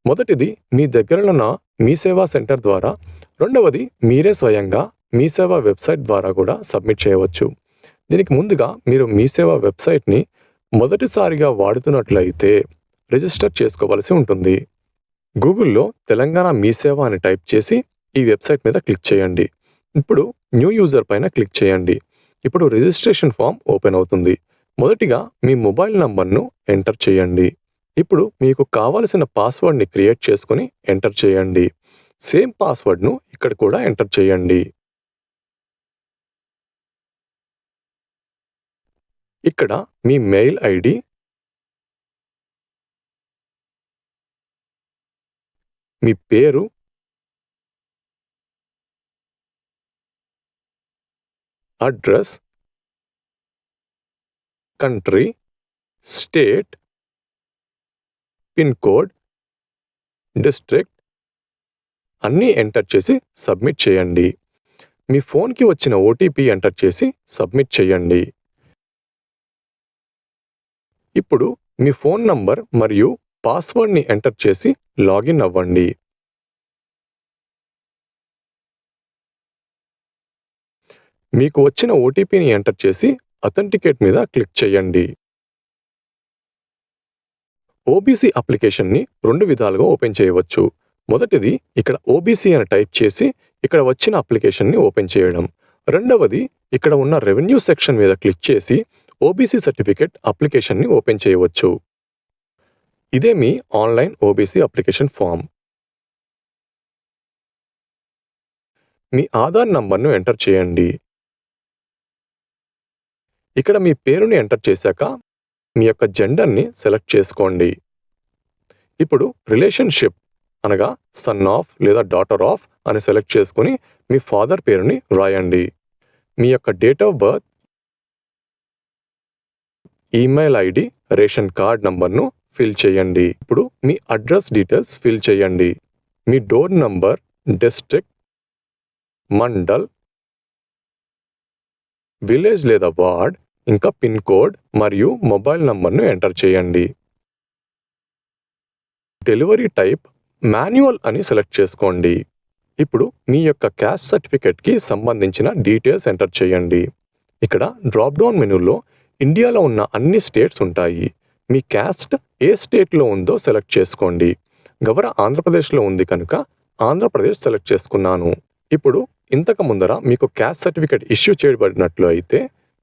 Speaker 1: మొదటిది మీ దగ్గరలో మీ సేవా సెంటర్ ద్వారా, రెండవది మీరే స్వయంగా మీ సేవా వెబ్సైట్ ద్వారా కూడా సబ్మిట్ చేయవచ్చు. దీనికి ముందుగా మీరు మీ సేవా వెబ్సైట్ని మొదటిసారిగా వాడుతున్నట్లయితే రిజిస్టర్ చేసుకోవలసి ఉంటుంది. గూగుల్లో తెలంగాణ మీ సేవ అని టైప్ చేసి ఈ వెబ్సైట్ మీద క్లిక్ చేయండి. ఇప్పుడు న్యూ యూజర్ పైన క్లిక్ చేయండి. ఇప్పుడు రిజిస్ట్రేషన్ ఫామ్ ఓపెన్ అవుతుంది. మొదటిగా మీ మొబైల్ నంబర్ను ఎంటర్ చేయండి. ఇప్పుడు మీకు కావలసిన పాస్వర్డ్ని క్రియేట్ చేసుకొని ఎంటర్ చేయండి. సేమ్ పాస్వర్డ్ను ఇక్కడ కూడా ఎంటర్ చేయండి. ఇక్కడ మీ మెయిల్ ఐడి, మీ పేరు, address, country, state, pin code, district అన్నీ ఎంటర్ చేసి సబ్మిట్ చేయండి. మీ ఫోన్కి వచ్చిన ఓటీపీ ఎంటర్ చేసి సబ్మిట్ చేయండి. ఇప్పుడు మీ ఫోన్ నంబర్ మరియు పాస్వర్డ్ని ఎంటర్ చేసి లాగిన్ అవ్వండి. మీకు వచ్చిన ఓటీపీని ఎంటర్ చేసి అథెంటికేట్ మీద క్లిక్ చేయండి. ఓబీసీ అప్లికేషన్ని 2 విధాలుగా ఓపెన్ చేయవచ్చు. మొదటిది ఇక్కడ ఓబీసీ అని టైప్ చేసి ఇక్కడ వచ్చిన అప్లికేషన్ని ఓపెన్ చేయడం. రెండవది ఇక్కడ ఉన్న రెవెన్యూ సెక్షన్ మీద క్లిక్ చేసి ఓబీసీ సర్టిఫికేట్ అప్లికేషన్ని ఓపెన్ చేయవచ్చు. ఇదే మీ ఆన్లైన్ ఓబీసీ అప్లికేషన్ ఫామ్. మీ ఆధార్ నంబర్ను ఎంటర్ చేయండి. ఇక్కడ మీ పేరుని ఎంటర్ చేశాక మీ యొక్క జెండర్ని సెలెక్ట్ చేసుకోండి. ఇప్పుడు రిలేషన్షిప్ అనగా సన్ ఆఫ్ లేదా డాటర్ ఆఫ్ అని సెలెక్ట్ చేసుకుని మీ ఫాదర్ పేరుని రాయండి. మీ యొక్క date of birth, email ID, ration card నంబర్ను ఫిల్ చేయండి. ఇప్పుడు మీ అడ్రస్ డీటెయిల్స్ ఫిల్ చేయండి. మీ door number, district, mandal, village లేదా వార్డ్, ఇంకా పిన్ కోడ్ మరియు మొబైల్ నంబర్ను ఎంటర్ చేయండి. డెలివరీ టైప్ మాన్యువల్ అని సెలెక్ట్ చేసుకోండి. ఇప్పుడు మీ యొక్క క్యాస్ట్ సర్టిఫికేట్కి సంబంధించిన డీటెయిల్స్ ఎంటర్ చేయండి. ఇక్కడ డ్రాప్ డౌన్ మెనూలో ఇండియాలో ఉన్న అన్ని స్టేట్స్ ఉంటాయి. మీ క్యాస్ట్ ఏ స్టేట్లో ఉందో సెలెక్ట్ చేసుకోండి. గవర ఆంధ్రప్రదేశ్లో ఉంది కనుక ఆంధ్రప్రదేశ్ సెలెక్ట్ చేసుకున్నాను. ఇప్పుడు ఇంతకు ముందర మీకు క్యాస్ట్ సర్టిఫికేట్ ఇష్యూ చేయబడినట్లు అయితే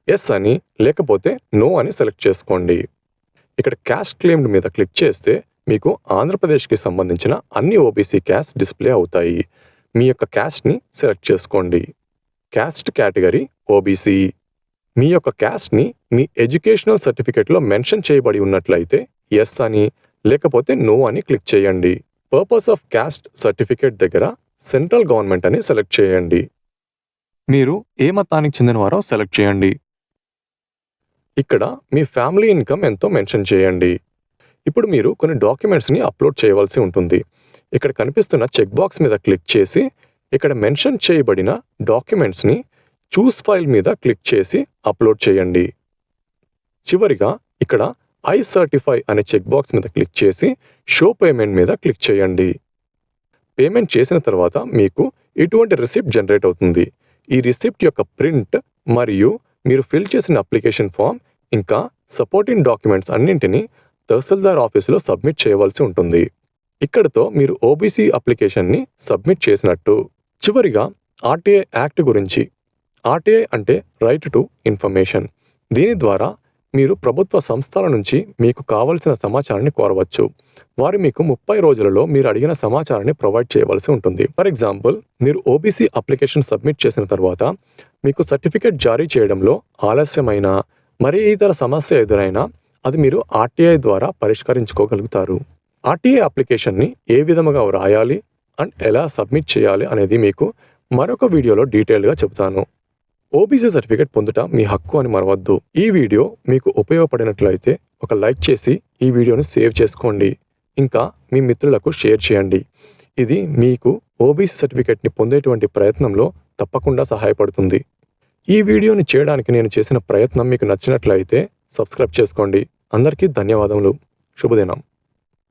Speaker 1: ఎస్ అని లేకపోతే నో అని సెలెక్ట్ చేసుకోండి. ఇక్కడ క్యాస్ట్ క్లెయిమ్డ్ మీద క్లిక్ చేస్తే మీకు ఆంధ్రప్రదేశ్కి సంబంధించిన అన్ని ఓబీసీ క్యాస్ట్ డిస్ప్లే అవుతాయి. మీ యొక్క క్యాస్ట్ని సెలెక్ట్ చేసుకోండి. Caste category OBC. మీ యొక్క క్యాస్ట్ని మీ ఎడ్యుకేషనల్ సర్టిఫికేట్లో మెన్షన్ చేయబడి ఉన్నట్లయితే ఎస్ అని లేకపోతే నో అని క్లిక్ చేయండి. పర్పస్ ఆఫ్ క్యాస్ట్ సర్టిఫికేట్ దగ్గర సెంట్రల్ గవర్నమెంట్ అని సెలెక్ట్ చేయండి. మీరు ఏ మతానికి చెందినవారో సెలెక్ట్ చేయండి. ఇక్కడ మీ ఫ్యామిలీ ఇన్కమ్ ఎంతో మెన్షన్ చేయండి. ఇప్పుడు మీరు కొన్ని డాక్యుమెంట్స్ని అప్లోడ్ చేయవలసి ఉంటుంది. ఇక్కడ కనిపిస్తున్న చెక్ బాక్స్ మీద క్లిక్ చేసి ఇక్కడ మెన్షన్ చేయబడిన డాక్యుమెంట్స్ని చూస్ ఫైల్ మీద క్లిక్ చేసి అప్లోడ్ చేయండి. చివరిగా ఇక్కడ ఐ సర్టిఫై అనే చెక్ బాక్స్ మీద క్లిక్ చేసి షో పేమెంట్ మీద క్లిక్ చేయండి. పేమెంట్ చేసిన తర్వాత మీకు ఇటువంటి రిసిప్ట్ జనరేట్ అవుతుంది. ఈ రిసిప్ట్ యొక్క ప్రింట్ మరియు మీరు ఫిల్ చేసిన అప్లికేషన్ ఫామ్ ఇంకా సపోర్టింగ్ డాక్యుమెంట్స్ అన్నింటినీ తహసీల్దార్ ఆఫీసులో సబ్మిట్ చేయవలసి ఉంటుంది. ఇక్కడతో మీరు ఓబీసీ అప్లికేషన్ని సబ్మిట్ చేసినట్టు. చివరిగా ఆర్టీఐ యాక్ట్ గురించి. ఆర్టీఐ అంటే రైట్ టు ఇన్ఫర్మేషన్. దీని ద్వారా మీరు ప్రభుత్వ సంస్థల నుంచి మీకు కావలసిన సమాచారాన్ని కోరవచ్చు. వారు మీకు 30 రోజులలో మీరు అడిగిన సమాచారాన్ని ప్రొవైడ్ చేయవలసి ఉంటుంది. ఫర్ ఎగ్జాంపుల్, మీరు ఓబీసీ అప్లికేషన్ సబ్మిట్ చేసిన తర్వాత మీకు సర్టిఫికేట్ జారీ చేయడంలో ఆలస్యమైన మరే ఇతర సమస్య ఎదురైనా అది మీరు ఆర్టీఐ ద్వారా పరిష్కరించుకోగలుగుతారు. ఆర్టీఐ అప్లికేషన్ని ఏ విధముగా వ్రాయాలి అండ్ ఎలా సబ్మిట్ చేయాలి అనేది మీకు మరొక వీడియోలో డీటెయిల్గా చెబుతాను. ఓబీసీ సర్టిఫికేట్ పొందుట మీ హక్కు అని మరవద్దు. ఈ వీడియో మీకు ఉపయోగపడినట్లయితే ఒక లైక్ చేసి ఈ వీడియోని సేవ్ చేసుకోండి. ఇంకా మీ మిత్రులకు షేర్ చేయండి. ఇది మీకు ఓబీసీ సర్టిఫికేట్ని పొందేటువంటి ప్రయత్నంలో తప్పకుండా సహాయపడుతుంది. ఈ వీడియోని చేయడానికి నేను చేసిన ప్రయత్నం మీకు నచ్చినట్లయితే సబ్స్క్రైబ్ చేసుకోండి. అందరికీ ధన్యవాదములు. శుభదినం.